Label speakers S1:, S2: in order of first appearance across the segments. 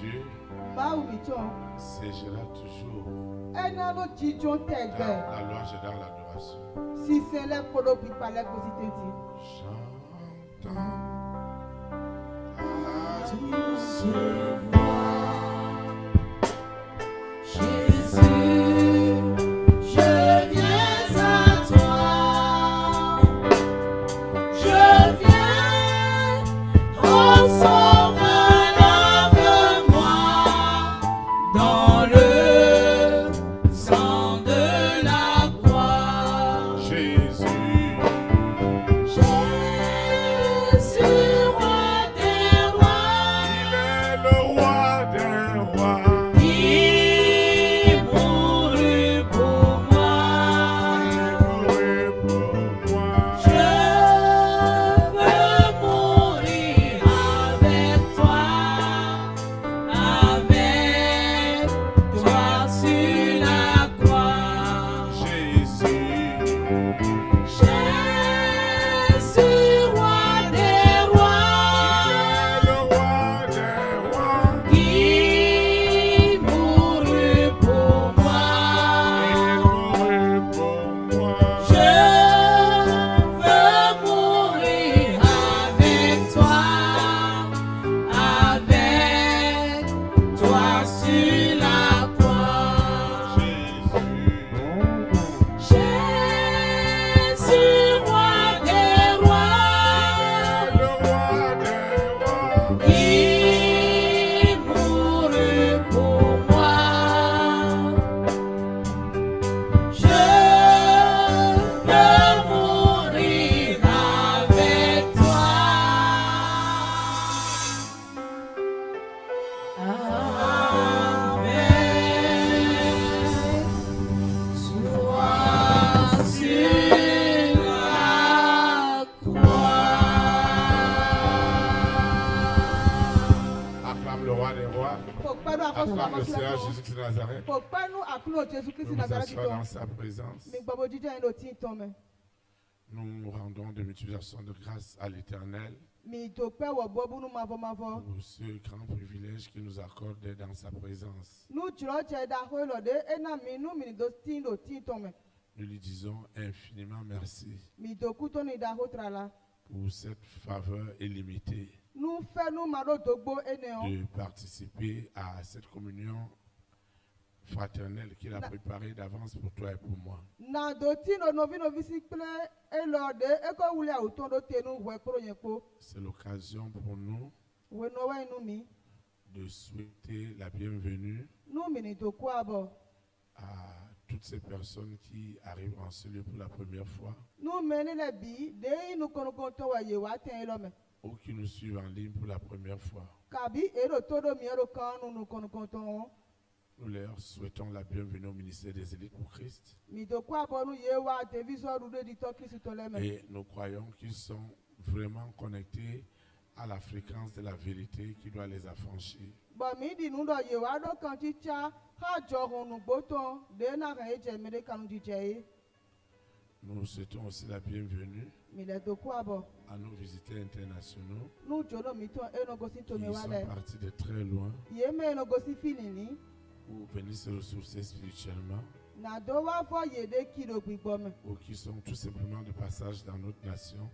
S1: Dieu siégera toujours. Dans la louange et dans l'adoration. J'entends à tous
S2: Jésus, je viens à toi, je viens, transforme lave-moi dans le sang de la croix.
S1: Jésus,
S2: Jésus, roi des rois,
S1: il est le roi des rois.
S2: il mourut pour moi.
S1: Il mourut pour moi.
S2: Je veux mourir avec toi sur la croix.
S1: Jésus,
S2: Jésus, roi des rois,
S1: le roi des rois.
S2: qui mourut pour moi.
S1: Il mourut pour moi.
S2: Je veux mourir avec toi sur la croix. Jésus, roi des rois,
S1: Le roi des rois.
S2: il mourut pour moi. Je veux mourir avec toi. Sur la croix.
S1: Acclame le roi des rois. Acclame le Seigneur Jésus-Christ de Nazareth. Nous nous assoyons dans sa présence. Nous rendons des multiplications de grâce à l'Éternel pour ce grand privilège qu'il nous accorde d'être dans sa présence. Nous lui disons infiniment merci pour cette faveur illimitée de participer à cette communion fraternelle qu'il a préparée d'avance pour toi et pour moi. C'est l'occasion pour nous de souhaiter la bienvenue à toutes ces personnes qui arrivent en ce lieu pour la première fois ou qui nous suivent en ligne pour la première fois. Nous leur souhaitons la bienvenue au ministère des élites pour Christ. Et nous croyons qu'ils sont vraiment connectés à la fréquence de la vérité qui doit les affranchir. Nous souhaitons aussi la bienvenue à nos visiteurs internationaux qui sont partis de très loin pour venir se ressourcer spirituellement ou qui sont tout simplement de passage dans notre nation.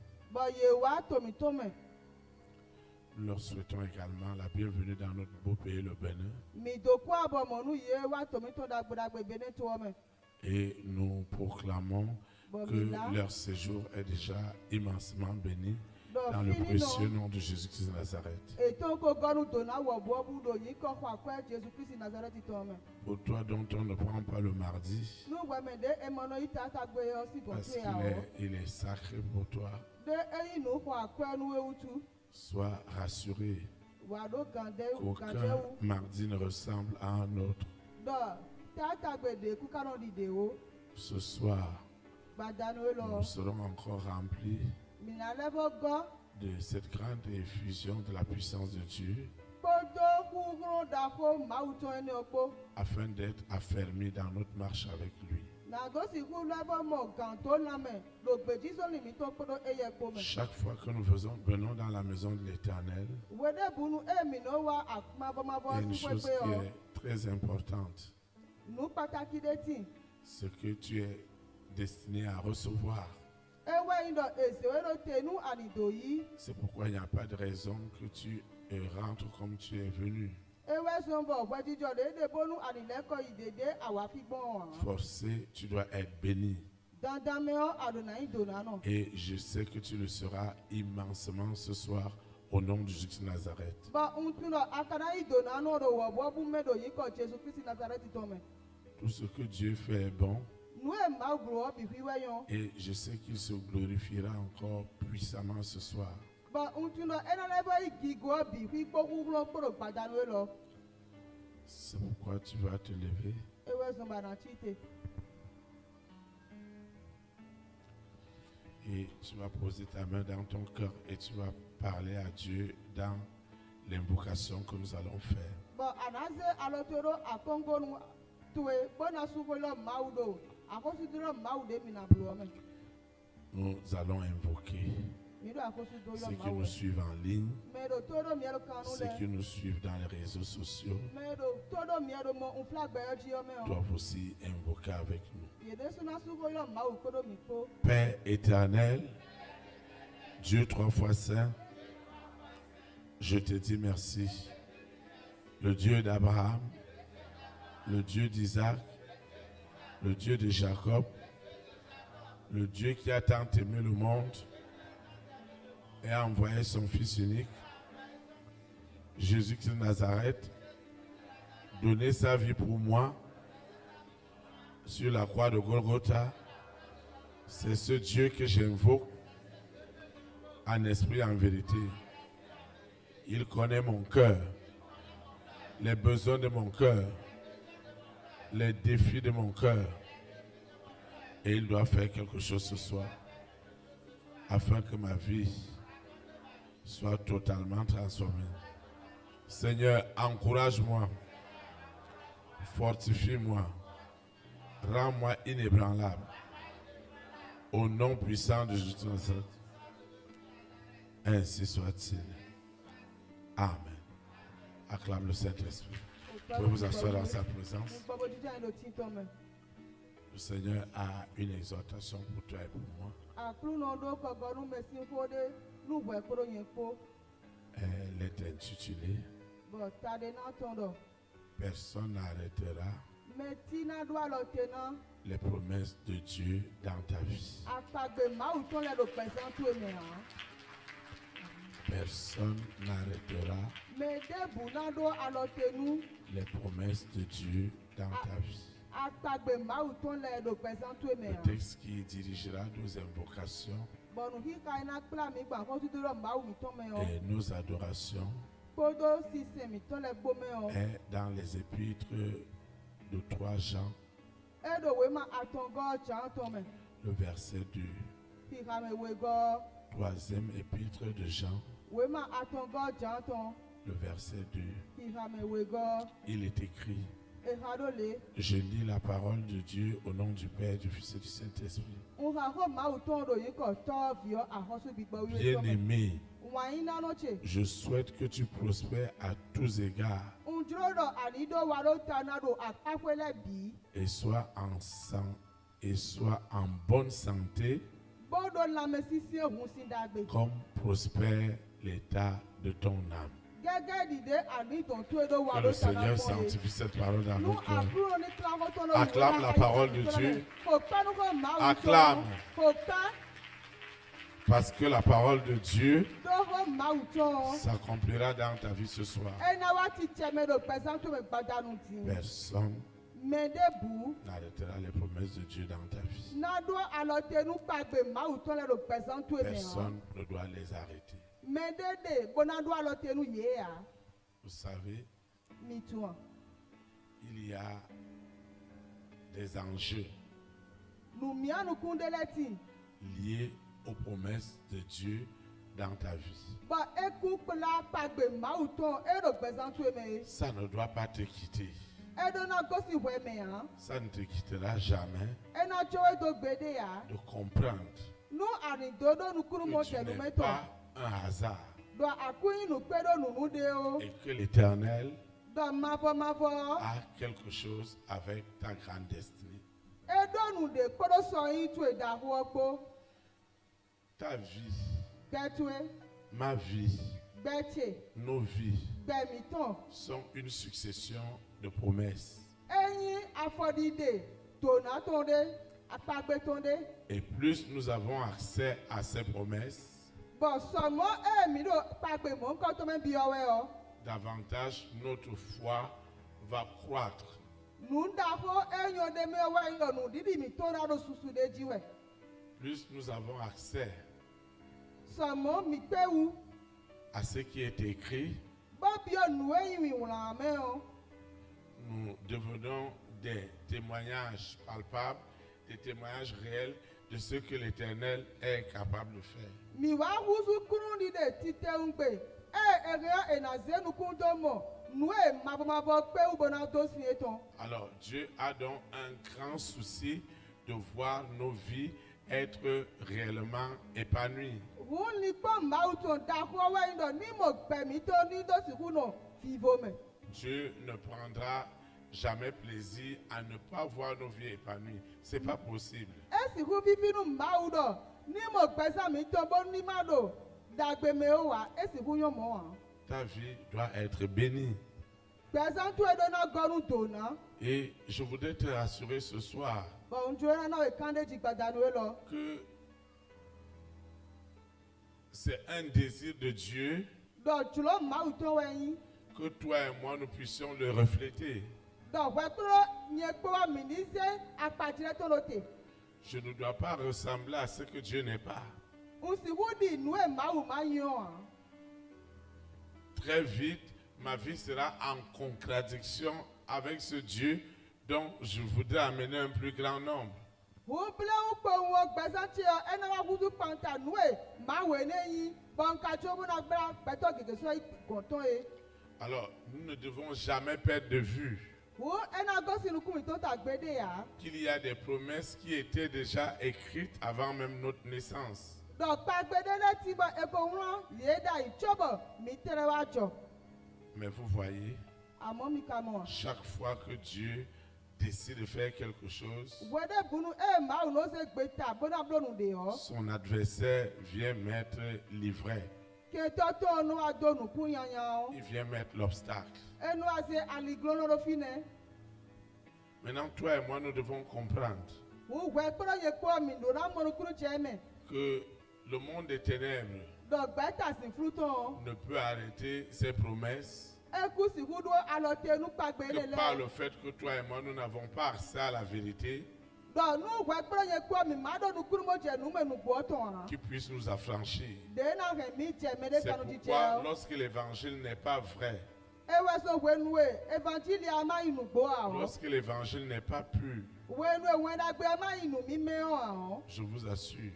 S1: Nous leur souhaitons également la bienvenue dans notre beau pays, le Bénin. Et nous proclamons que leur séjour est déjà immensément béni dans le précieux nom de Jésus-Christ de Nazareth. Pour toi dont on ne prend pas le mardi, parce qu'il est sacré pour toi, sois rassuré qu'aucun mardi ne ressemble à un autre. Ce soir, nous serons encore remplis de cette grande effusion de la puissance de Dieu afin d'être affermis dans notre marche avec lui. Chaque fois que nous venons dans la maison de l'Éternel, il y a une chose qui est très importante. Ce que tu es destiné à recevoir. C'est pourquoi il n'y a pas de raison que tu rentres comme tu es venu. Forcé, tu dois être béni. Et je sais que tu le seras immensement ce soir au nom de Jésus de Nazareth. Tout ce que Dieu fait est bon. Et je sais qu'il se glorifiera encore puissamment ce soir. C'est pourquoi tu vas te lever. Et tu vas poser ta main dans ton cœur et tu vas parler à Dieu dans l'invocation que nous allons faire. Nous allons invoquer ceux qui nous suivent en ligne, ceux qui nous suivent dans les réseaux sociaux, doivent aussi invoquer avec nous. Père éternel, Dieu 3 fois saint, je te dis merci. Le Dieu d'Abraham, le Dieu d'Isaac, le Dieu de Jacob, le Dieu qui a tant aimé le monde et a envoyé son Fils unique, Jésus-Christ de Nazareth, donner sa vie pour moi sur la croix de Golgotha. C'est ce Dieu que j'invoque en esprit et en vérité. Il connaît mon cœur, les besoins de mon cœur, les défis de mon cœur. Et il doit faire quelque chose ce soir afin que ma vie soit totalement transformée. Seigneur, encourage-moi, fortifie-moi, rends-moi inébranlable. Au nom puissant de Jésus de Nazareth. Ainsi soit-il. Amen. Acclame le Saint-Esprit. Vous pouvez vous asseoir dans sa présence. Le Seigneur a une exhortation pour toi et pour moi. Elle est intitulée Personne n'arrêtera les promesses de Dieu dans ta vie. Personne n'arrêtera les promesses de Dieu dans ta vie. Le texte qui dirigera nos invocations et nos adorations est dans les épîtres de 3 Jean, le verset 2. Troisième épître de Jean, le verset 2. Il est écrit: je lis la parole de Dieu au nom du Père, du Fils et du Saint-Esprit. Bien-aimé, je souhaite que tu prospères à tous égards et sois en bonne santé comme prospère l'état de ton âme. Que le Seigneur sanctifie cette parole dans nos cœurs. Acclame la parole de Dieu. Acclame. Parce que la parole de Dieu s'accomplira dans ta vie ce soir. Personne n'arrêtera les promesses de Dieu dans ta vie. Personne ne doit les arrêter. Vous savez, il y a des enjeux liés aux promesses de Dieu dans ta vie. Ça ne doit pas te quitter.
S3: Edona gosi wemea.
S1: Ça ne te quittera jamais
S3: Ena jowe do gbede ya.
S1: de comprendre
S3: Nu aridodo nukuru
S1: que
S3: mo
S1: tu n'es
S3: telumeto.
S1: pas un hasard
S3: Do akuyi nukpedo nunude o.
S1: et que l'Éternel
S3: Do mavo.
S1: a quelque chose avec ta grande destinée.
S3: Edo nude kpodo so yin tu edahu okpo.
S1: Ta vie,
S3: Gbetue.
S1: ma vie,
S3: Gbetche.
S1: nos vies
S3: Gbemiton.
S1: sont une succession de promesses.
S3: Eyin afọdide. Tona tonde. Apagbe tonde.
S1: Et plus nous avons accès à ces promesses,
S3: Bon, seulement, mi do pagbe mo nkan to me bi owe o.
S1: davantage notre foi va croître.
S3: Nunda ho enyo de me owe yo nu didi mi to na do susu de jiwe.
S1: Plus nous avons accès
S3: Seulement, mi pe wu.
S1: à ce qui est écrit,
S3: Bo bi o nu eyin mi wula me o.
S1: nous devenons des témoignages palpables, des témoignages réels de ce que l'Éternel est capable de faire.
S3: Mi wa huzu kunu ni de tite ngbe. Ere na zenu kun do mo. Nu e mavo pe u bona do si eton.
S1: Alors Dieu a donc un grand souci de voir nos vies être réellement épanouies.
S3: Hun ni po ma u ton da ho we ndo ni mo pe mi to ni do si kuno vivo me.
S1: Dieu ne prendra jamais plaisir à ne pas voir nos vies épanouies. C'est pas possible.
S3: Esi hu vivi nu ma u do. Ni mo pesa mi to bo ni ma do. Dagbe me o wa. Esi hu yo mo wa.
S1: Ta vie doit être bénie.
S3: Pesa tu edo na gonu do na.
S1: Et je voudrais te rassurer ce soir
S3: Bon njo na we kande ji gbadanu e lo.
S1: que c'est un désir de Dieu
S3: Do julo ma u to we yin.
S1: que toi et moi nous puissions le refléter.
S3: Do we kro nye po wa mi ni se apatire to lote.
S1: Je ne dois pas ressembler à ce que Dieu n'est pas.
S3: Unsi wudi nu e ma u ma yin o.
S1: Très vite, ma vie sera en contradiction avec ce Dieu dont je voudrais amener un plus grand nombre.
S3: Hu ble u po wo gbesa ti o ena wa huzu panta nu e ma we ne yin. Bon ka jo bu na gbra beto gege so gonton e.
S1: Alors, nous ne devons jamais perdre de vue
S3: Hu ena gosi nu kumi to ta gbede ya.
S1: qu'il y a des promesses qui étaient déjà écrites avant même notre naissance.
S3: Donc, pas de ti ba ekonran yeda ichobo mi tere wa jo.
S1: Mais vous voyez,
S3: Amo mi kamo.
S1: chaque fois que Dieu décide de faire quelque chose,
S3: Wede bunu ma uno se gbeta bona blonu de o.
S1: son adversaire vient mettre l'ivraie.
S3: Ke toto no adonu kunyanya o.
S1: Il vient mettre l'obstacle.
S3: Enu ase aliglono do fine.
S1: Maintenant, toi et moi, nous devons comprendre
S3: Hu we kporo ye kpo mi do na mo kuru cheme.
S1: que le monde des ténèbres
S3: Donc, beta si fruton.
S1: ne peut arrêter ses promesses
S3: Eku si hudo alote nu pagbe
S1: que par
S3: lele.
S1: le fait que toi et moi, nous n'avons pas accès à la vérité
S3: Donc, nu we kporo ye kpo mi ma do nu kuru mo je nu me nu bo ton.
S1: qui puisse nous affranchir.
S3: De na he mi je me de
S1: C'est
S3: kanu
S1: pourquoi,
S3: jiche.
S1: lorsque l'évangile n'est pas vrai,
S3: Ewe so wenue evangeli ama inu gbo awon.
S1: lorsque l'évangile n'est pas pur,
S3: Wenue wena gbe ama inu mi me awon.
S1: je vous assure,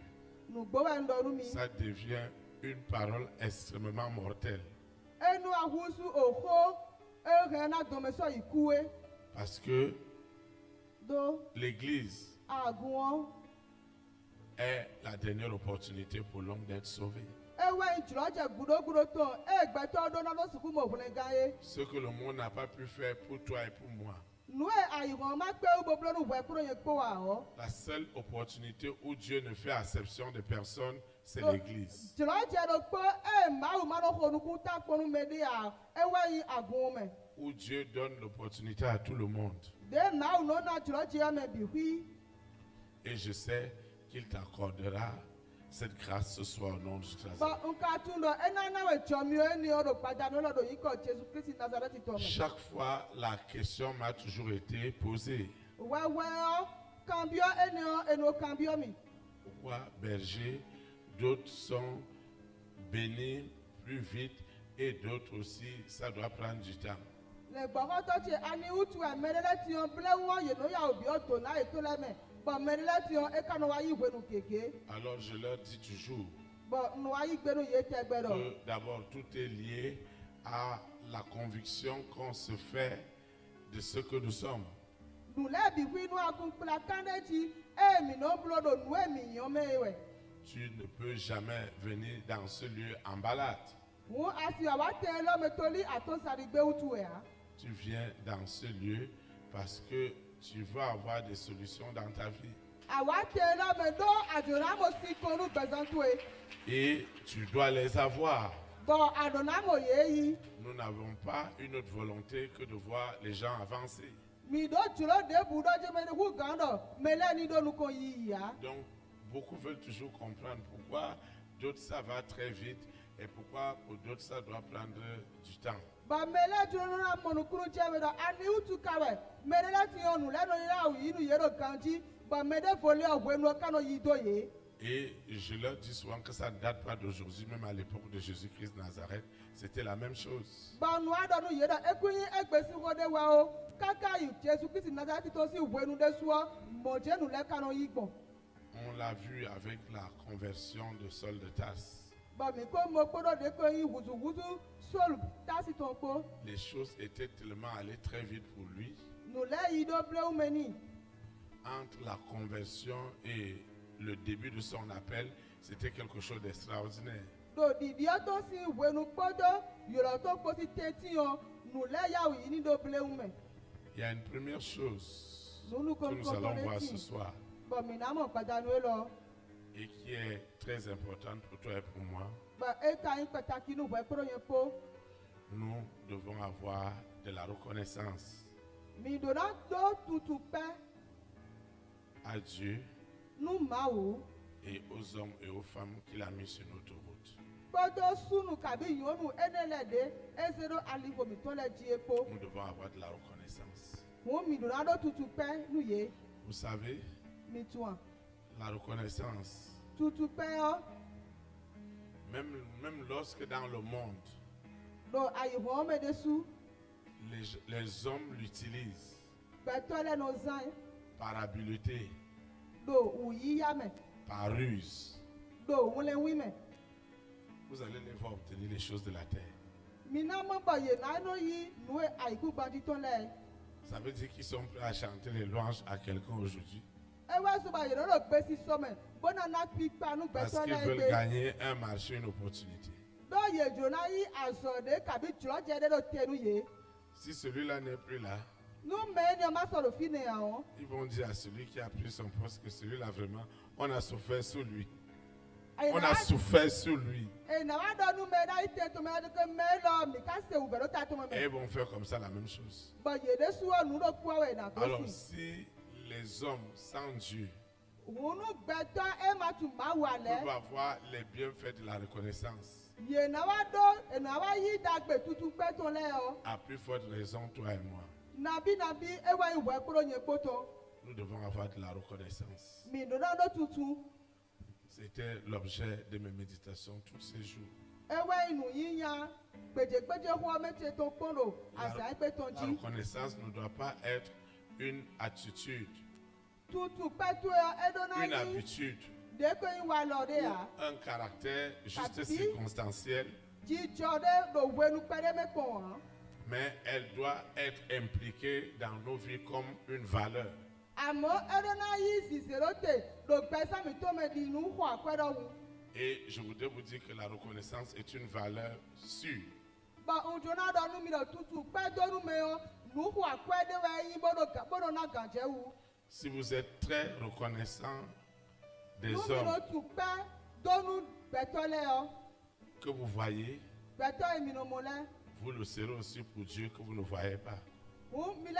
S3: Nu gbo we ndoru mi.
S1: ça devient une parole extrêmement mortelle.
S3: Enu ahusu oho ere na dome so ikue
S1: Parce que
S3: do
S1: l'Église
S3: agun.
S1: est la dernière opportunité pour l'homme d'être sauvé.
S3: Ewe injuloje gudo ton egbe to do na lo suku mo hune gaye.
S1: Ce que le monde n'a pas pu faire pour toi et pour moi.
S3: Nu ayiwon ma pe uboblo nu we kuro ye po wa o.
S1: La seule opportunité où Dieu ne fait acception de personne, c'est
S3: Oh.
S1: l'Église.
S3: Juloje do po ma u ma no honu ku ta ponu me de a. Ewe yi agun me.
S1: Où Dieu donne l'opportunité à tout le monde.
S3: De ma u no na juloje ame bi hui.
S1: Et je sais qu'il t'accordera cette grâce ce soir au nom de Jésus.
S3: Ba nka tundo ena na we chomi eni oro pada no lodo yiko Jesu Christ Nazareth to me.
S1: Chaque fois, la question m'a toujours été posée.
S3: Wewe o cambio eni o eno cambio mi.
S1: Pourquoi berger, d'autres sont bénis plus vite et d'autres aussi, ça doit prendre du temps.
S3: Le gboro to che ani utu e merele ti on ble won ye no ya obi o to na e to le me. Ba merele ti on e ka no wa yi gwenu keke.
S1: Alors je leur dis toujours
S3: Ba no wa yi gbenu ye te gbero.
S1: que d'abord tout est lié à la conviction qu'on se fait de ce que nous sommes.
S3: Nule bibi nu akun kpla kandeji e mi no blo do nu e mi yon mewe.
S1: Tu ne peux jamais venir dans ce lieu en balade.
S3: Mu asi wa te lo me toli ato sarigbe utu e ha.
S1: Tu viens dans ce lieu parce que tu veux avoir des solutions dans ta vie.
S3: Awa te lo me do adona mo si konu bezantu e.
S1: Et tu dois les avoir.
S3: Bon adona mo yeyi.
S1: Nous n'avons pas une autre volonté que de voir les gens avancer.
S3: Mi do julo de budo je me hu gando mele ni do nu kon yi ya.
S1: Donc, beaucoup veulent toujours comprendre pourquoi d'autres ça va très vite et pourquoi pour d'autres ça doit prendre du temps.
S3: Ba mele julo na monu kuru je me do ani utu kawe. Mele la ti onu le no ya wi nu yero kanji ba mede volé ogwenu kano yi do ye.
S1: Et je leur dis souvent que ça ne date pas d'aujourd'hui, même à l'époque de Jésus-Christ de Nazareth, c'était la même chose.
S3: Ba nu ado nu yero ekunyi egbesi wode wa o. Kaka yu Jésus Christ Nazareth to si wenu de so mo je nu le kano yi gbon.
S1: On l'a vu avec la conversion de Saul de Tarse.
S3: Ba mi ko mo podo de ko yi wuzu wuzu sol tasi ton ko.
S1: Les choses étaient tellement allées très vite pour lui.
S3: Nu le yi do ble umeni.
S1: Entre la conversion et le début de son appel, c'était quelque chose d'extraordinaire.
S3: Do di to si wenu podo yoro to ko si teti on nu le ya wi ni do ble ume.
S1: Il y a une première chose
S3: Nu nu
S1: que
S3: kon
S1: nous allons voir ce
S3: ti.
S1: soir
S3: Ba mi na mo padanu e lo.
S1: et qui est très importante pour toi et pour moi.
S3: Ba e ka yin pataki nu we pro yen po.
S1: Nous devons avoir de la reconnaissance
S3: Mi do na do tutu pe
S1: à Dieu
S3: nu ma wo.
S1: et aux hommes et aux femmes qu'il a mis sur notre route.
S3: Podo sunu kabi yonu enele de ezero alivo mi to le ji epo.
S1: Nous devons avoir de la reconnaissance.
S3: Mu mi do na do tutu pe nu ye
S1: Vous savez,
S3: mi tuan.
S1: la reconnaissance,
S3: Tutu pe o
S1: même lorsque dans le monde,
S3: do ayi ho me de su
S1: les hommes l'utilisent
S3: pe to le no zan
S1: par habileté,
S3: do uyi ya me
S1: par ruse,
S3: do wule wi me.
S1: vous allez les voir obtenir les choses de la terre.
S3: Mi na mo ba ye na no yi nu e ayiku gbanti ton le.
S1: Ça veut dire qu'ils sont prêts à chanter les louanges à quelqu'un aujourd'hui
S3: E wa so ba ye ro gbe si so me bona na pi pa nu gbe
S1: parce
S3: to
S1: qu'ils
S3: le
S1: veulent
S3: gbe.
S1: gagner un marché, une opportunité.
S3: Do ye jo na yi azode kabi jlo je de do tenu ye.
S1: Si celui-là n'est plus là,
S3: Nu me ni o ma so lo fine ya o.
S1: ils vont dire à celui qui a pris son poste que celui-là vraiment, on a souffert sous lui. On a souffert sous lui.
S3: E na wa do nu me da ite to me de ke me lo mi ka se u be do ta to me.
S1: Et ils vont faire comme ça la même chose.
S3: Ba ye de su o nu do ku awe na to
S1: Alors
S3: si.
S1: si les hommes sans Dieu
S3: Wonu gbeto e ma tu ma wa
S1: peuvent
S3: le.
S1: avoir les bienfaits de la reconnaissance,
S3: Ye na wa do e na wa yi dagbe tutu pe to le o.
S1: à plus forte raison, toi et moi,
S3: Nabi e wa yi we pro yen poto.
S1: nous devons avoir de la reconnaissance.
S3: Mi do na do tutu.
S1: C'était l'objet de mes méditations tous ces jours.
S3: E wa inu yi ya gbeje ho me che to pondo asa pe ton
S1: La
S3: ji.
S1: reconnaissance ne doit pas être une attitude,
S3: Tutu pe to e do na
S1: une
S3: yi
S1: habitude,
S3: de ko yi wa lo de ya.
S1: un caractère juste
S3: Papi.
S1: circonstanciel,
S3: Ji jo de do wenu pe de me pon han.
S1: mais elle doit être impliquée dans nos vies comme une valeur.
S3: Amo e do na yi siserote do pe sa mi to me di nu ho akwedo wu.
S1: Et je voudrais vous dire que la reconnaissance est une valeur sûre.
S3: Ba unjo na do nu mi do tutu pe do nu me o nu ho akwede we yi bodo na ganje wu.
S1: Si vous êtes très reconnaissant des
S3: Nu mi do
S1: hommes
S3: tu pe do nu beto le o.
S1: que vous voyez,
S3: Beto e mi no mo le.
S1: vous le serez aussi pour Dieu que vous ne voyez pas.
S3: Mi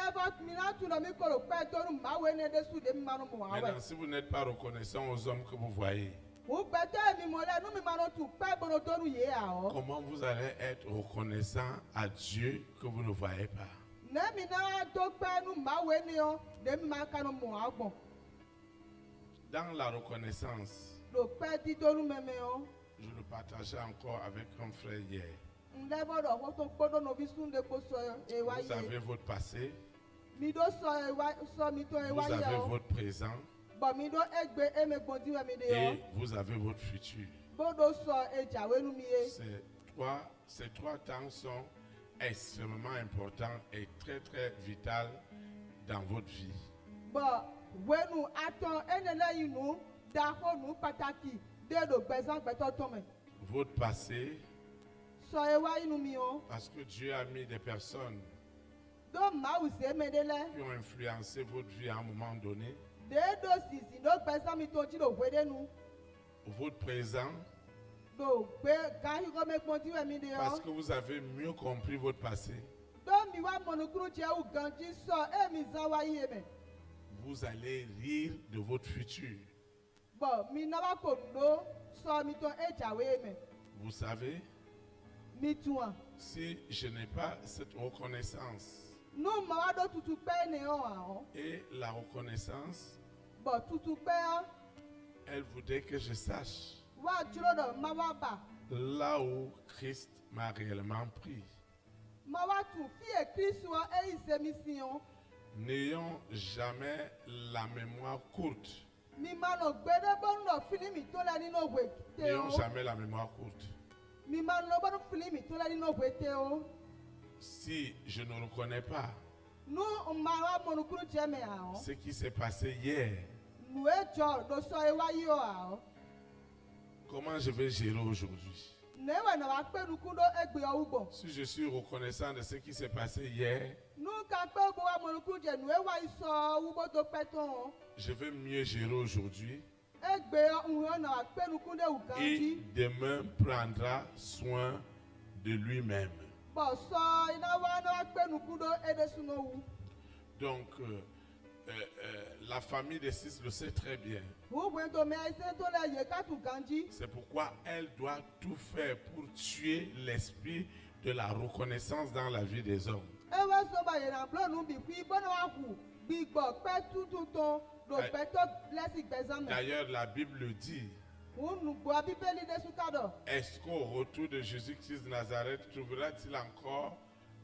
S3: na tu no mi ko pe do nu ma we ne de su de mi ma no mo wa we.
S1: Maintenant, si vous n'êtes pas reconnaissant aux hommes que vous voyez,
S3: Beto e mi mo le nu mi ma no tu pe bodo do nu ye a o.
S1: comment vous allez être reconnaissant à Dieu que vous ne voyez pas?
S3: Ne mi na do pe nu ma we ne o de mi ma ka no mo wa gbon.
S1: Dans la reconnaissance,
S3: Do pe di do nu me me o.
S1: je le partageais encore avec un frère hier.
S3: Nde bodo ho to podo no bi sunde ko so e wa
S1: Vous avez
S3: ye.
S1: votre passé,
S3: Mi do so e wa so mi to e
S1: vous
S3: wa ye
S1: avez
S3: o.
S1: votre présent
S3: Ba mi do egbe e me gbon di we mi de
S1: et
S3: o.
S1: vous avez votre futur.
S3: Bodo so e jawe nu mi ye.
S1: Ces trois temps sont extrêmement important et très très vital dans votre vie.
S3: Bon, wenu attend enele inu daho nu pataki de do gbezan gbeto tome.
S1: Votre passé,
S3: So ewa inu mi o.
S1: parce que Dieu a mis des personnes
S3: Do ma use medele.
S1: qui ont influencé votre vie à un moment donné.
S3: De do sisi do gbezan mi to ji do wede nu.
S1: Votre présent,
S3: Do gbe kan hi go me ponti we mi de
S1: parce
S3: o.
S1: que vous avez mieux compris votre passé.
S3: Do mi wa monukuru je u ganji so e mi zan wa yi me.
S1: Vous allez rire de votre futur.
S3: Bon, mi na wa ko do so mi to e jawe me.
S1: Vous savez,
S3: Mi tuan.
S1: si je n'ai pas cette reconnaissance,
S3: Nu ma wa do tutu pe ne o a o.
S1: et la reconnaissance,
S3: Bon, tutu pe o.
S1: elle voudrait que je sache
S3: Wa juro do ma wa ba.
S1: là où Christ m'a réellement pris.
S3: Ma wa tu fi e Kristo e ise mi si o.
S1: N'ayons jamais la mémoire courte.
S3: Mi ma no gbede bonu do fili mi to le ninu we te
S1: N'ayons
S3: o.
S1: jamais la mémoire courte.
S3: Mi ma no bonu fili mi to le ninu we te o.
S1: Si je ne reconnais pas
S3: Nu ma wa monukuru je me a o.
S1: ce qui s'est passé hier,
S3: Nu e jo do so e wa yi o a o.
S1: comment je vais gérer aujourd'hui?
S3: Ne we na wa pe nukundo egbe o ugbo.
S1: Si je suis reconnaissant de ce qui s'est passé hier,
S3: Nu ka pe bo wa monukuru je nu e wa iso ugbo to pe ton o.
S1: je vais mieux gérer aujourd'hui
S3: Egbe unho na wa pe nukunde u
S1: et
S3: ganji.
S1: demain prendra soin de lui-même.
S3: Bo so ina wa na wa pe nukundo e de suno wu.
S1: Donc, la famille des six le sait très bien.
S3: Wu gbe to me ise to le ye ka tu ganji.
S1: C'est pourquoi elle doit tout faire pour tuer l'esprit de la reconnaissance dans la vie des hommes.
S3: Ewe so ba ye na blo nu bi kwi bona wa ku bi gbo pe tutu ton do
S1: Aye.
S3: pe to lesi gbezan me.
S1: D'ailleurs, la Bible le dit.
S3: Wu nu gbo bibeli de sukado.
S1: Est-ce qu'au retour de Jésus-Christ de Nazareth, trouvera-t-il encore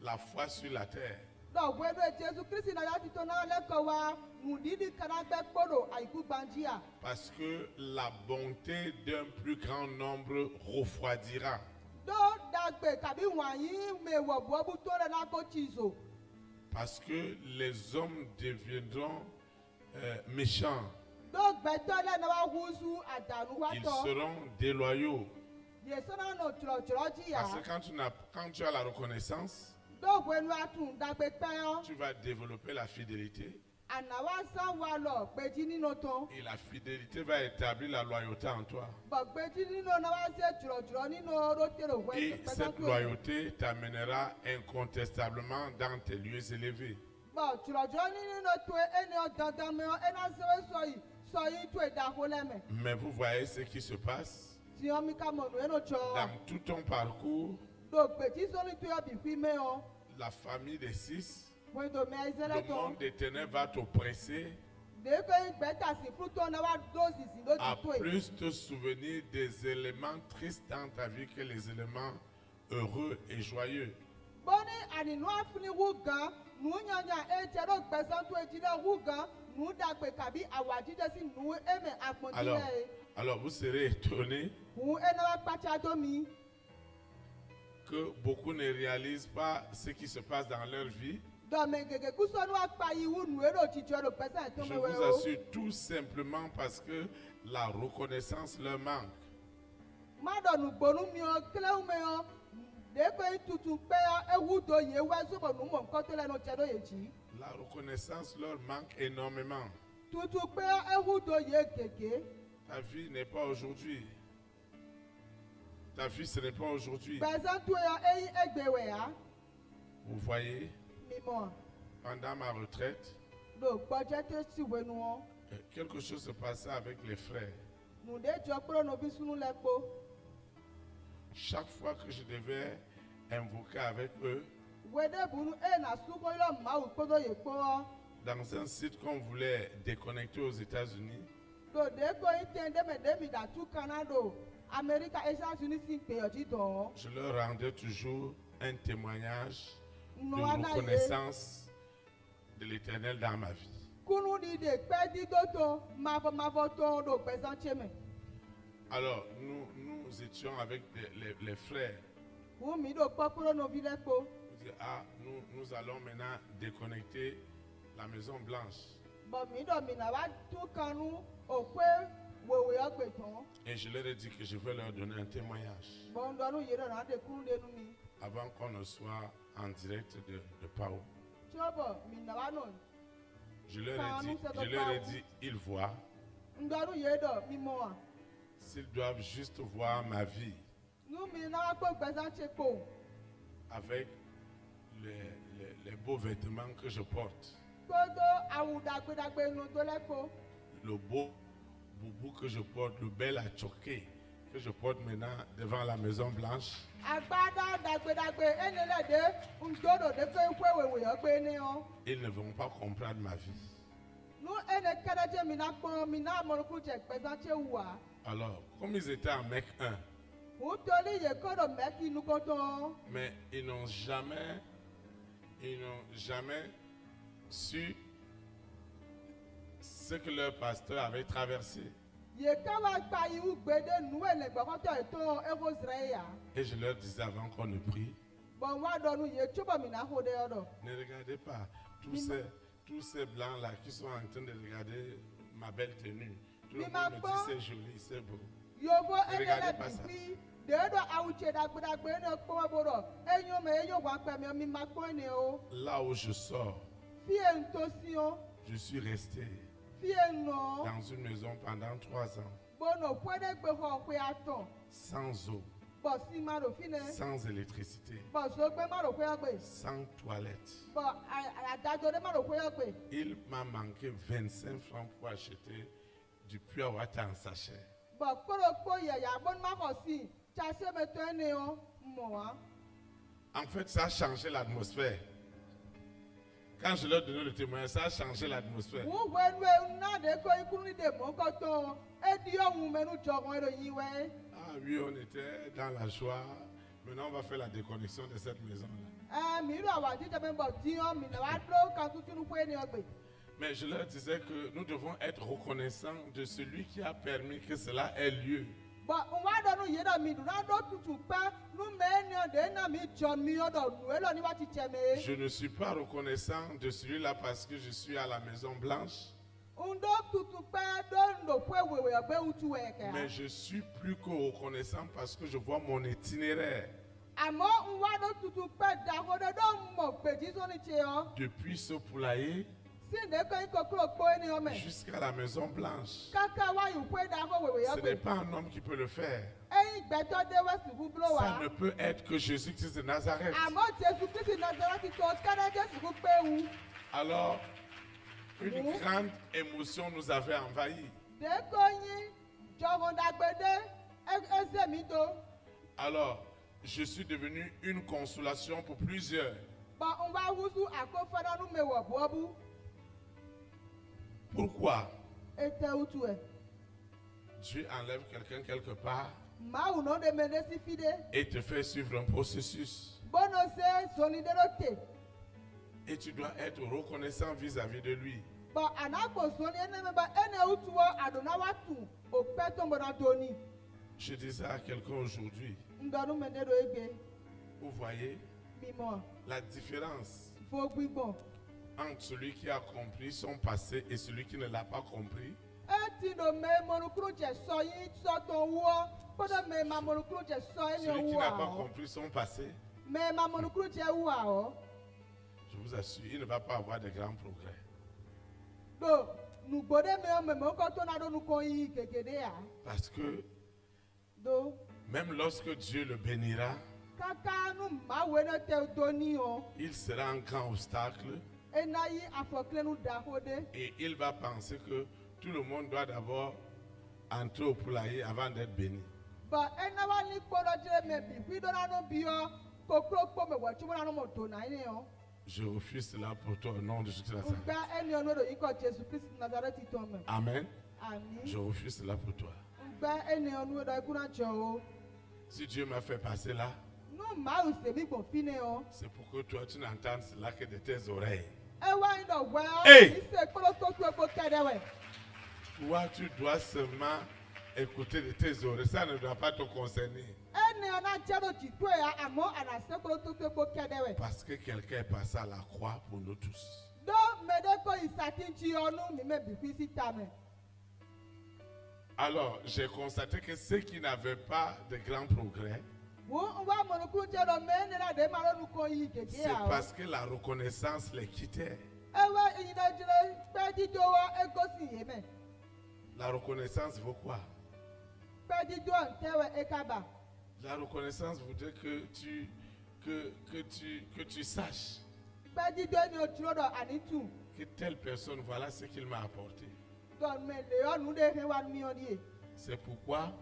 S1: la foi sur la terre?
S3: Do gbe do Jesu Kristi na ya ti to na le ko wa mu didi kana gbe kporo aiku gbanji a.
S1: Parce que la bonté d'un plus grand nombre refroidira.
S3: Do dagbe kabi wanyi me wo bo bu to le na ko chizo.
S1: Parce que les hommes deviendront méchants.
S3: Do gbe to le na wa husu adanu wa
S1: Ils
S3: to.
S1: seront déloyaux.
S3: Ye so na no choro ji ya.
S1: Parce que quand tu as la reconnaissance,
S3: Do gbe nu atun dagbe pe o.
S1: tu vas développer la fidélité.
S3: Anawa san wa lo gbeji ninu ton.
S1: Et la fidélité va établir la loyauté en toi.
S3: Bo gbeji ninu na wa se choro ninu rotero we.
S1: Et cette loyauté t'amènera incontestablement dans tes lieux élevés.
S3: Bo choro ninu no to eni o dandan me o ena se we so yi to e da ho le me.
S1: Mais vous voyez ce qui se passe
S3: Ti o mi ka mo nu eno cho.
S1: dans tout ton parcours.
S3: Do gbeji so ni to yo bi kwi me o.
S1: La famille des six,
S3: We do me izele
S1: le
S3: ton.
S1: monde des ténèbres va t'oppresser
S3: De ko gbeta si fruto na wa do sisi do
S1: à
S3: ti to e.
S1: plus te souvenir des éléments tristes dans ta vie que les éléments heureux et joyeux.
S3: Boni aninu afuni wu gan nu nyanya e je do gbesan to e ji de wu gan nu dagbe kabi awaji de si nu eme aponji
S1: Alors,
S3: le.
S1: alors vous serez étonnés
S3: Wu ena wa pacha do mi.
S1: que beaucoup ne réalisent pas ce qui se passe dans leur vie.
S3: Do me gege kuso nu apa yi wu nu ero chicho do gbesan to
S1: Je
S3: me we
S1: vous
S3: o.
S1: assure tout simplement parce que la reconnaissance leur manque.
S3: Ma do nu gbonu mi o kele u me o. De ko tutu pe o ewu do ye we so bo nu mo nkan to le no che do ye ji.
S1: La reconnaissance leur manque énormément.
S3: Tutu pe o ewu do ye gege.
S1: Ta vie n'est pas aujourd'hui. Ta vie, ce n'est pas aujourd'hui.
S3: Gbesan to yo eyi egbe we a.
S1: Vous voyez,
S3: Mi mo.
S1: pendant ma retraite,
S3: Do gboje te si we nu o.
S1: quelque chose se passait avec les frères.
S3: Nu de jo pro no bi sunu le po.
S1: Chaque fois que je devais invoquer avec eux,
S3: Wede bunu e na su ko lo ma u ko do ye po o.
S1: dans un site qu'on voulait déconnecter aux États-Unis,
S3: Do de ko intende me de mi da tu Canada. America États-Unis si pe yo ji do.
S1: je leur rendais toujours un témoignage
S3: No
S1: de
S3: ana ye.
S1: reconnaissance de l'Éternel dans ma vie.
S3: Kunu di de pe di do to ma fo to do gbesan che me.
S1: Alors, nous étions avec les frères.
S3: Wu mi do po pro no bi le po.
S1: Nous dit, ah, nous allons maintenant déconnecter la Maison Blanche.
S3: Bon, mi do mi na wa tu kanu okwe wewe agbeton.
S1: Et je leur ai dit que je vais leur donner un témoignage
S3: Bon, do nu yero na de kunu de nu mi.
S1: avant qu'on ne soit en direct de Pau.
S3: Chobo mi na wa no.
S1: Je leur ai dit, ils voient,
S3: Ndaru yedo mi mo a.
S1: s'ils doivent juste voir ma vie
S3: Nu mi na wa ko gbezan che ko.
S1: avec les beaux vêtements que je porte,
S3: Kodo awu dagbe dagbe nu do le ko.
S1: le beau boubou que je porte, le bel choqué que je porte maintenant devant la Maison Blanche,
S3: Agbada dagbe dagbe enele de ndodo de ko kwe wewe agbe ni o.
S1: ils ne vont pas comprendre ma vie.
S3: Nu ene kereje mi na pon mi na mo ku je gbezan che wa.
S1: Alors, comme ils étaient en Mecque 1,
S3: Utoli ye kodo meki nu koton.
S1: mais ils n'ont jamais su ce que leur pasteur avait traversé.
S3: Ye kawa gba iwu gbede nu ele gbakoto eto erosre ya.
S1: Et je leur disais avant qu'on ne prie,
S3: Bon wa do nu ye chobo mi na hode odo.
S1: ne regardez pas tous ces blancs-là qui sont en train de regarder ma belle tenue. Tout le monde me dit c'est joli, c'est beau.
S3: Yobo
S1: Regardez
S3: enele
S1: pas ça.
S3: bibi de do awuche dagbe dagbe ne ko bodo. Enyo me enyo wa pe mi ma ko ni o.
S1: Là où je sors,
S3: Fie ntosi o.
S1: je suis resté
S3: Fie no.
S1: dans une maison pendant 3 ans,
S3: Bono pwede gbe ho kwe aton.
S1: sans eau,
S3: Bo si ma do fine.
S1: sans électricité,
S3: Bo so gbe ma do kwe agbe.
S1: sans toilette.
S3: Bo adajo de ma do kwe agbe.
S1: Il m'a manqué 25 francs pour acheter du pure water en sachet.
S3: Bo koro ko ye ya bon ma ko si. Chase me to ene o. Mo wa.
S1: En fait, ça a changé l'atmosphère. Quand je leur donnais le témoignage, ça a changé l'atmosphère.
S3: Wu wenwe na de ko ikunu de mo ko to. Edi ohun menu jogun ero yin we.
S1: Ah oui, on était dans la joie. Maintenant, on va faire la déconnexion de cette maison-là.
S3: Mi ro awa jije me bo ti o mi na wa dro kan tutunu kwe ni ogbe.
S1: Mais je leur disais que nous devons être reconnaissants de celui qui a permis que cela ait lieu.
S3: Bo nwa do nu ye do mi du na do tutu pa nu me ni o de na mi jo mi o do nu elo ni wa ti cheme.
S1: Je ne suis pas reconnaissant de celui-là parce que je suis à la Maison Blanche,
S3: Undo tutu pa do ndo kwe wewe ogbe utu weke.
S1: mais je suis plus que reconnaissant parce que je vois mon itinéraire
S3: Amo nwa do tutu pa da ho de do mo gbe ji so ni che o.
S1: depuis ce poulailler
S3: Si de ko iko kuro po ni o me.
S1: jusqu'à la Maison Blanche.
S3: Kaka wa yu kwe da ho wewe
S1: Ce n'est
S3: ogbe.
S1: pas un homme qui peut le faire.
S3: Eyin gbeto de we suku blo
S1: Ça
S3: wa.
S1: ne peut être que Jésus-Christ de Nazareth.
S3: Amo Jesu Kristi Nazareti to kare Jesu ku pe wu.
S1: Alors, une
S3: Oui.
S1: grande émotion nous avait envahis.
S3: De ko yin jogun dagbede eze mi do.
S1: Alors, je suis devenu une consolation pour plusieurs.
S3: Ba nwa wusu akofana nu me wo bobu.
S1: Pourquoi
S3: Ete utu e.
S1: Dieu enlève quelqu'un quelque part
S3: Ma u no de menesi fide.
S1: et te fait suivre un processus.
S3: Bono se soni de rote.
S1: Et tu dois être reconnaissant vis-à-vis de lui.
S3: Ba anako soni ene me ba ene utu wo adona watu. O pe to mbona doni.
S1: Je disais à quelqu'un aujourd'hui,
S3: Ndonu me ne do ege.
S1: vous voyez
S3: Mimo.
S1: la différence
S3: Fo gbigbon.
S1: entre celui qui a compris son passé et celui qui ne l'a pas compris.
S3: Eti no me monukuru je so yin so to wo. Bodo me ma monukuru je so eni
S1: Celui qui
S3: wo
S1: n'a pas
S3: a.
S1: compris son passé,
S3: Me ma monukuru je wo a o.
S1: je vous assure, il ne va pas avoir de grands progrès.
S3: Do nugbode me o me mo ko to na do nu ko yin kekede a.
S1: Parce que
S3: Do
S1: même lorsque Dieu le bénira,
S3: kaka nu ma we no te doni o.
S1: il sera un grand obstacle
S3: Enayi afokle nu da hode.
S1: et il va penser que tout le monde doit d'abord entrer au poulailler avant d'être béni.
S3: Ba enawa ni kporo jere me bi fi do na no bi o. Kokro kpo me wo chumo na no mo do na ni o.
S1: Je refuse cela pour toi au nom de Jésus de Nazareth.
S3: Ugba eni ono do yiko Jesu Kristi Nazareti to me.
S1: Amen.
S3: Amen.
S1: Je refuse cela pour toi.
S3: Ugba eni ono do ikuna jo o.
S1: Si Dieu m'a fait passer là,
S3: Nu ma u se mi gbon fine o.
S1: c'est pour que toi tu n'entendes cela que de tes oreilles.
S3: Ewa ndo we o.
S1: Hey!
S3: Ise kporo to tu ebo kede we.
S1: Toi tu dois seulement écouter de tes oreilles, ça ne doit pas te concerner.
S3: ene ona dze ɖo dziɖoe ya amo anase kple toto kpo ke ɖe wɛ.
S1: Parce que quelqu'un est passé à la croix pour nous tous.
S3: Do me ɖe ko yi sati ŋtsi yɔnu mi me bikui si tame.
S1: Alors, j'ai constaté que ceux qui n'avaient pas de grands progrès,
S3: Wo wa mɔnukuru dze ɖo me ne la ɖe ma ɖo nuko yi gege
S1: c'est
S3: ya o.
S1: parce que la reconnaissance les quittait.
S3: Ewe eyi ɖe dzre kpɛdidowo egosi yi me.
S1: La reconnaissance vaut quoi?
S3: Kpɛdido ŋtɛwɛ ekaba.
S1: La reconnaissance voudrait que tu saches
S3: Kpɛdido ni o dzro ɖo ani tu.
S1: que telle personne, voilà ce qu'il m'a apporté.
S3: Dɔn me le yɔ nu ɖe he wa miɔ die.
S1: C'est pourquoi,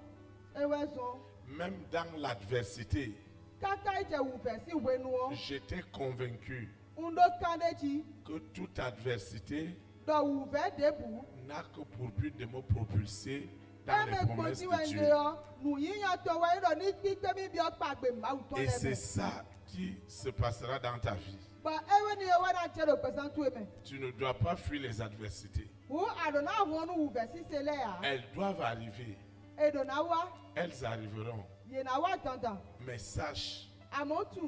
S3: Ewe zɔn.
S1: même dans l'adversité,
S3: Kaka yi dze wu vɛ si wenuwo.
S1: j'étais convaincu
S3: Ŋɖo kan ɖe dzi.
S1: que toute adversité
S3: Dɔ wu vɛ de bu.
S1: n'a que pour but de me propulser dans les
S3: Eme
S1: promesses
S3: kpɔti
S1: de
S3: wɛ
S1: Dieu.
S3: ŋde yɔ. Nu yi nyɔtɔ wɛ yi ɖɔ ni kpikpe mi biɔ kpagbe mawu tɔ
S1: Et
S3: lɛ
S1: c'est
S3: me.
S1: ça qui se passera dans ta vie.
S3: Bɔn ewe ni ewe na dze ɖo gbɛsantu me.
S1: Tu ne dois pas fuir les adversités.
S3: Wu aɖo na wɔn nu wu vɛ sise lɛ ya.
S1: Elles doivent arriver.
S3: Eɖo na wa. Elles
S1: arriveront.
S3: Yena wa dandan.
S1: Mais sache
S3: Amewo tu.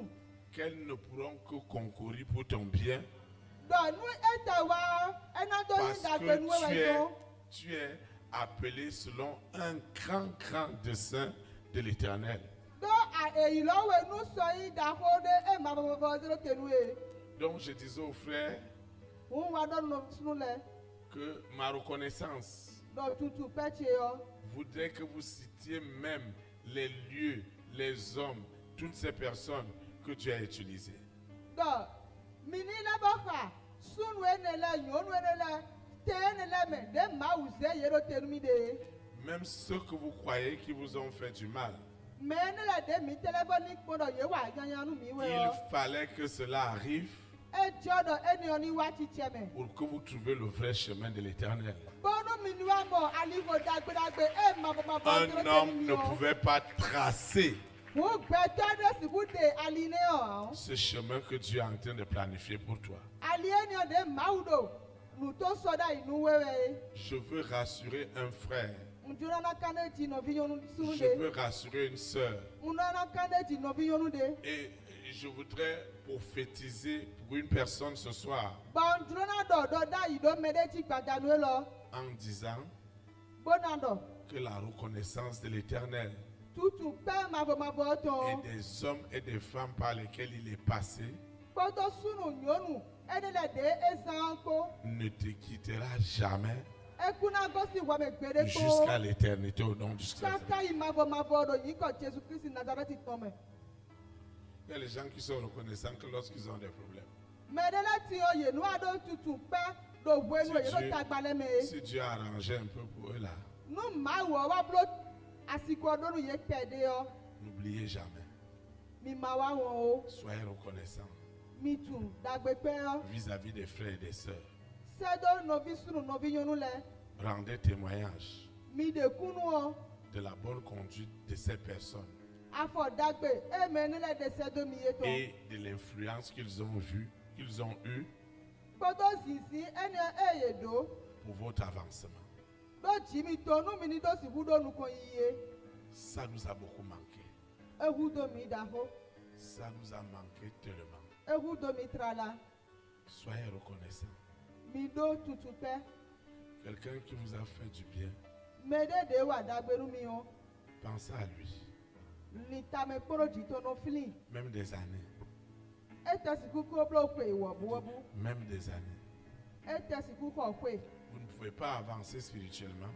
S1: qu'elles ne pourront que concourir pour ton bien
S3: Dɔ nu ete wa ena do yi
S1: parce
S3: dagbe nu
S1: que
S3: wɛ zɔn.
S1: tu es appelé selon un grand dessein de l'Éternel.
S3: Do eyi lɔ wɛ nu sɔ yi da ko ɖe ema bɔbɔbɔ zero kenu ye.
S1: Donc je disais aux frères
S3: Ŋu wa ɖɔ nu sunu lɛ.
S1: que ma reconnaissance
S3: Dɔ tutu pɛtse yɔ.
S1: voudrait que vous citiez même les lieux, les hommes, toutes ces personnes que Dieu a utilisées.
S3: Dɔ mini lɛ bɔ xa sunu ene lɛ nyɔnu ene lɛ te ene lɛ me ɖe mawu ze ye ɖo tenu mi de.
S1: Même ceux que vous croyez qui vous ont fait du mal.
S3: Mɛ ene lɛ ɖe mi tɛlɛ bɔ ni kpɔ dɔ ye wa nyanya nu mi wɛ
S1: Il
S3: yɔ.
S1: fallait que cela arrive
S3: Edzɔ dɔ ene yɔ ni wa tsitsɛ me.
S1: pour que vous trouviez le vrai chemin de l'Éternel.
S3: Bɔnu mi ni wa mɔ alivo dagbedagbe e mabɔmabɔ
S1: Un
S3: zero tenu
S1: homme
S3: mi
S1: ne
S3: yɔ.
S1: pouvait pas tracer
S3: Wu gbɛtɔ ɖe si bu de ali ne yɔ.
S1: ce chemin que Dieu est en train de planifier pour toi.
S3: Ali ene yɔ de mawu do nuto sɔ ɖe ayi nu wɛwɛ ye.
S1: Je veux rassurer un frère.
S3: Ŋdzona kan ɖe dzi nɔvi nyɔnu sunu
S1: Je
S3: de.
S1: veux rassurer une sœur.
S3: Ŋdona kan ɖe dzi nɔvi nyɔnu de.
S1: Et je voudrais prophétiser pour une personne ce soir
S3: Bɔn ŋdzona dɔ da yi ɖo me ɖe dzi gbadanu ye lɔ.
S1: en disant
S3: Bona dɔ.
S1: que la reconnaissance de l'Éternel
S3: Tutu pɛ mavɔmavɔ
S1: et
S3: tɔn.
S1: des hommes et des femmes par lesquels il est passé
S3: Kpɔtɔ sunu nyɔnu ene lɛ de ezan ko.
S1: ne te quittera jamais
S3: Ekuna gosi wɔme gbe ɖe
S1: jusqu'à
S3: ko.
S1: l'éternité au nom du Christ.
S3: Kaka yi mavɔmavɔ ɖo yi kɔ Jesu Kristi Nazareti tɔn me.
S1: Il y a les gens qui sont reconnaissants que lorsqu'ils ont des problèmes.
S3: Mɛ ɖe lɛ ti yɔ yenu aɖo tutu pɛ ɖo ʋue nu ye ɖo tagbalẽ me.
S1: Si Dieu a arrangé un peu pour eux là,
S3: Nu mawɔ wa blo asikɔ ɖo nu ye kpɛ de yɔ.
S1: n'oubliez jamais.
S3: Mi ma wa wɔn o.
S1: Soyez reconnaissants
S3: Mi tu dagbe kpɛ yɔ.
S1: vis-à-vis des frères et des sœurs.
S3: Sɛdo nɔvi sunu nɔvi nyɔnu lɛ.
S1: Rendez témoignage
S3: Mi de kunu wɔ.
S1: de la bonne conduite de ces personnes
S3: Afɔ dagbe eme ne lɛ de sɛdo mi ye tɔ.
S1: et de l'influence qu'ils ont eue
S3: Kpɔtɔ zizi ene eye do.
S1: pour votre avancement.
S3: Ɖo dzi mi to nu mi ni do si ʋu ɖo nukɔ yi ye.
S1: Ça nous a beaucoup manqué.
S3: Eʋu do mi da ho.
S1: Ça nous a manqué tellement.
S3: Eʋu do mi tra la.
S1: Soyez reconnaissants.
S3: Mi do tutu pɛ.
S1: Quelqu'un qui vous a fait du bien,
S3: Me ɖe de wa dagbe nu mi o.
S1: pensez à lui.
S3: Li tame kpɔɖo dzi to no fili.
S1: Même des années.
S3: Ete si kuku blo koe wɔbuwɔbu.
S1: Même des années.
S3: Ete si ku xɔ koe.
S1: Vous ne pouvez pas avancer spirituellement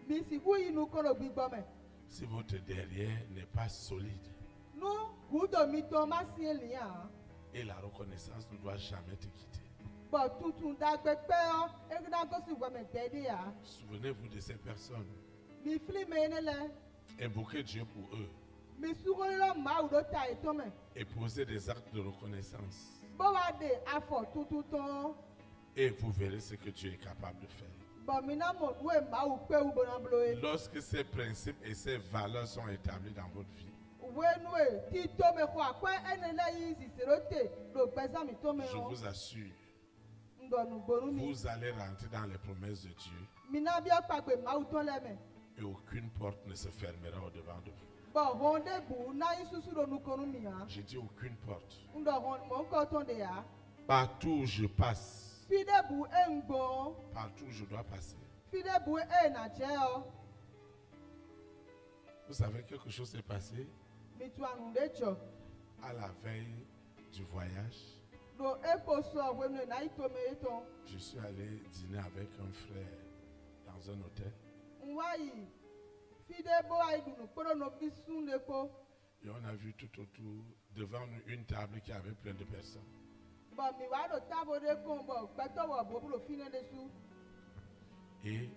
S3: Mi si ku yi nu kɔnɔ gbigbɔ me.
S1: si votre derrière n'est pas solide.
S3: Nu gudo mi tɔ ma sie lia.
S1: Et la reconnaissance ne doit jamais te quitter.
S3: Bɔn tutu dagbe kpɛ yɔ. Egina gosi wɔme dɛ de ya.
S1: Souvenez-vous de ces personnes.
S3: Mi fili me ne lɛ.
S1: Invoquez Dieu pour eux
S3: Mi sugɔli lɔ mawu ɖo ta etɔ me.
S1: et posez des actes de reconnaissance.
S3: Bɔ wa de afɔ tutu tɔ.
S1: Et vous verrez ce que Dieu est capable de faire.
S3: Bɔn mi na mo nu ye mawu kpe wu bona blo ye.
S1: Lorsque ces principes et ces valeurs sont établis dans votre vie,
S3: Wue nu ye ti to me xɔ akɔe ene lɛ yi sisi ɖo te ɖo gbɛzã mi to me
S1: je
S3: o.
S1: vous assure,
S3: Ŋdɔnu gbonu mi.
S1: vous allez rentrer dans les promesses de Dieu
S3: Mina biɔ kpagbe mawu tɔ lɛ me.
S1: et aucune porte ne se fermera au-devant de vous.
S3: Bon, ronde bu na isusu do nukonu mia.
S1: J'ai dit aucune porte.
S3: Ndo ron mon koton de ya.
S1: Partout où je passe,
S3: Fide bu engbo.
S1: partout où je dois passer.
S3: Fide bu na jeo.
S1: Vous savez, quelque chose s'est passé
S3: Mi tu anu de cho.
S1: à la veille du voyage.
S3: Do epo so wenu na itome eton.
S1: Je suis allé dîner avec un frère dans un hôtel.
S3: Nwai. Fide bo ai dunu koro no bisun de ko.
S1: Et on a vu tout autour, devant nous, une table qui avait plein de personnes.
S3: Bon, mi wa do tabo de ko bo gbeto wo bo bulo fine de su.
S1: Et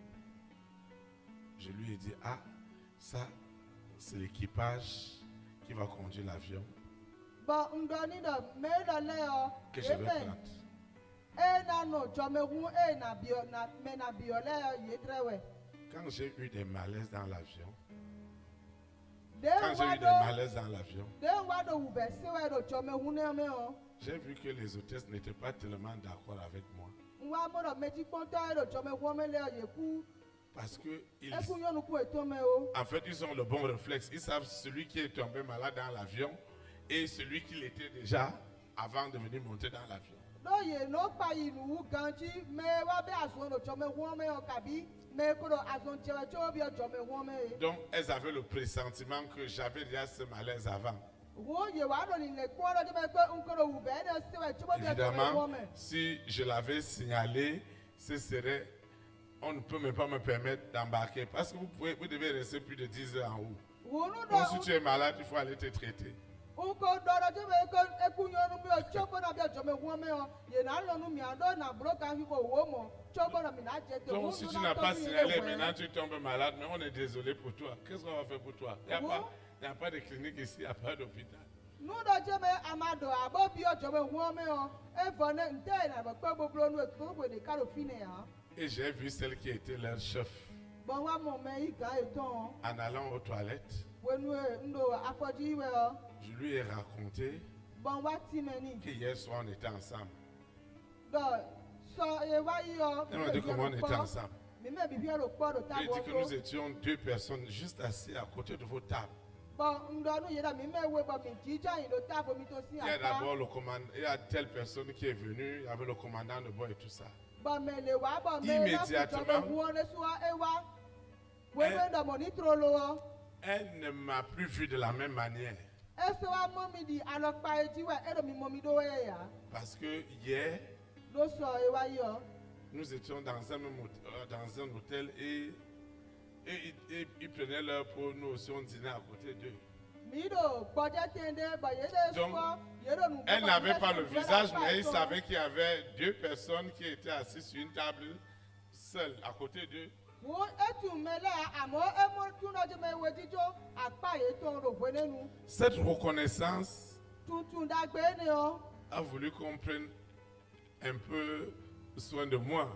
S1: je lui ai dit, ah, ça, c'est l'équipage qui va conduire l'avion
S3: Bon, ndoni do me do le o.
S1: que je vais prendre.
S3: Na no jomehu na bio na me na bio le ye trewe.
S1: Quand j'ai eu des malaises dans l'avion,
S3: De
S1: quand j'ai eu des
S3: wado
S1: malaises dans l'avion,
S3: de wado ube sewe do jomehu ne me o.
S1: j'ai vu que les hôtesses n'étaient pas tellement d'accord avec moi.
S3: Nwa mo do meji ponto do jomehu me le ye ku.
S1: Parce que ils,
S3: E ku yonu ku eto me o.
S1: en fait, ils ont le bon réflexe. Ils savent celui qui est tombé malade dans l'avion et celui qui l'était déjà avant de venir monter dans l'avion.
S3: Do ye no pa inu ganji me wa be azon do jomehu me o kabi me ko do azon chewe cho bi o jomehu me.
S1: Donc, elles avaient le pressentiment que j'avais déjà ce malaise avant.
S3: Wo ye wa do ni le ko do je me ko nko do ube de sewe cho bi o jomehu
S1: Évidemment,
S3: me.
S1: si je l'avais signalé, ce serait, on ne peut même pas me permettre d'embarquer parce que vous devez rester plus de 10 heures en haut.
S3: Wo nu
S1: Donc, si
S3: do
S1: tu es malade, il faut aller te traiter.
S3: Unko dora je me ko ekunyonu mi o choko na bia jome wo me o ye na lo nu mi ado na bro kan fi ko wo mo choko na mi na je te
S1: Donc, si tu n'as pas signalé, maintenant tu tombes malade, mais on est désolé pour toi. Qu'est-ce qu'on va faire pour toi? Il n'y a pas de clinique ici, il n'y a pas d'hôpital.
S3: nu do je me amado abo bi o jome wo me o e fo ne nte na ba pe gbogbo nu e ko bo de karo fine ya
S1: Et j'ai vu celle qui était leur chef
S3: bon wa mo me i ga eton
S1: en allant aux toilettes.
S3: wenu ndo afoji iwe o
S1: Je lui ai raconté
S3: bon wa ti me ni
S1: qu'hier soir on était ensemble.
S3: do so e wa yi o
S1: Elle m'a dit comment on était ensemble.
S3: mi me bi bi ro po do
S1: Je
S3: ta
S1: lui ai
S3: bo
S1: dit que nous étions deux personnes juste assises à côté de vos tables.
S3: bon ndo nu ye da mi me we bo mi ji ja yin do ta bo mi to si
S1: Il y a
S3: apa
S1: d'abord le commandant, il y a telle personne qui est venue, il y avait le commandant de bord et tout ça.
S3: Bon, mais le wa bon, mais
S1: Immédiatement. Elle ne m'a plus vu de la même manière. Parce que hier, nous étions dans un hôtel et ils prenaient l'heure pour nous aussi, on dînait à côté d'eux. Elle n'avait pas le visage, mais ils savaient qu'il y avait deux personnes qui étaient assises sur une table seules à côté d'eux. Cette reconnaissance a voulu qu'on prenne un peu soin de moi.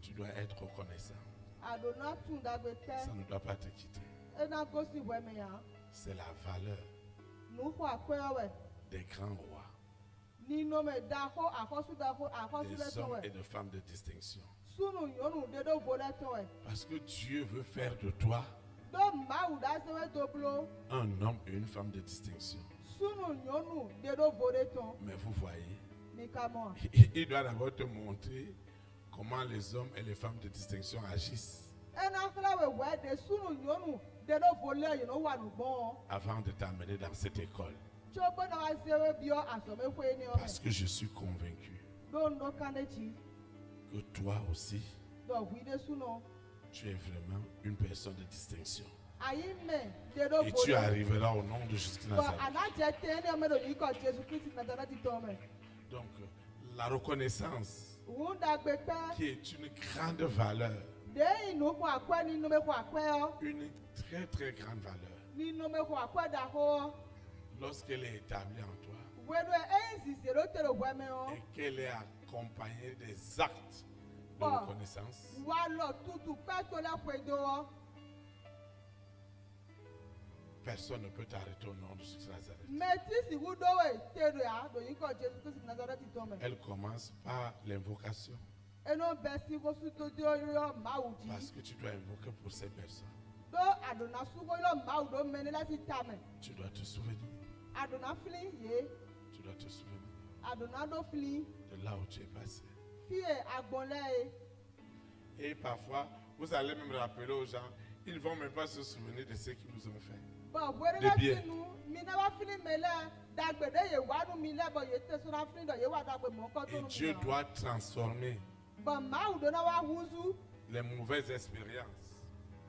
S1: Tu dois être reconnaissant. Ça ne doit pas te quitter. C'est la valeur des grands rois, des hommes et de femmes de distinction. Parce que Dieu veut faire de toi un homme et une femme de distinction. Mais vous voyez, il doit d'abord te montrer comment les hommes et les femmes de distinction agissent avant de t'amener dans cette école. Parce que je suis convaincu que toi aussi, tu es vraiment une personne de distinction. Et tu arriveras au nom de Jésus-Nazareth. Donc, la reconnaissance qui est une grande valeur, une très très grande valeur, lorsqu'elle est établie en toi et qu'elle est accompagnée des actes de reconnaissance, personne ne peut t'arrêter au nom de Jésus-Nazareth. Elle commence par l'invocation.
S3: eno besi ko suto do yo mawu ji
S1: Parce que tu dois invoquer pour ces personnes.
S3: do adona sugo lo mawu do mene la tame
S1: Tu dois te souvenir.
S3: adona fli ye
S1: Tu dois te souvenir
S3: adona do fli
S1: de là où tu es passé.
S3: fie agbonle
S1: Et parfois, vous allez même rappeler aux gens, ils ne vont même pas se souvenir de ce qu'ils vous ont fait.
S3: bon bwere
S1: De
S3: la
S1: bien.
S3: tinu mi na wa fli mele dagbe de ye wanu mi le bo ye tesu na fli do ye wa dagbe mo ko to
S1: Et
S3: nu
S1: Dieu doit transformer
S3: bon mawu do na wa huzu
S1: les mauvaises expériences,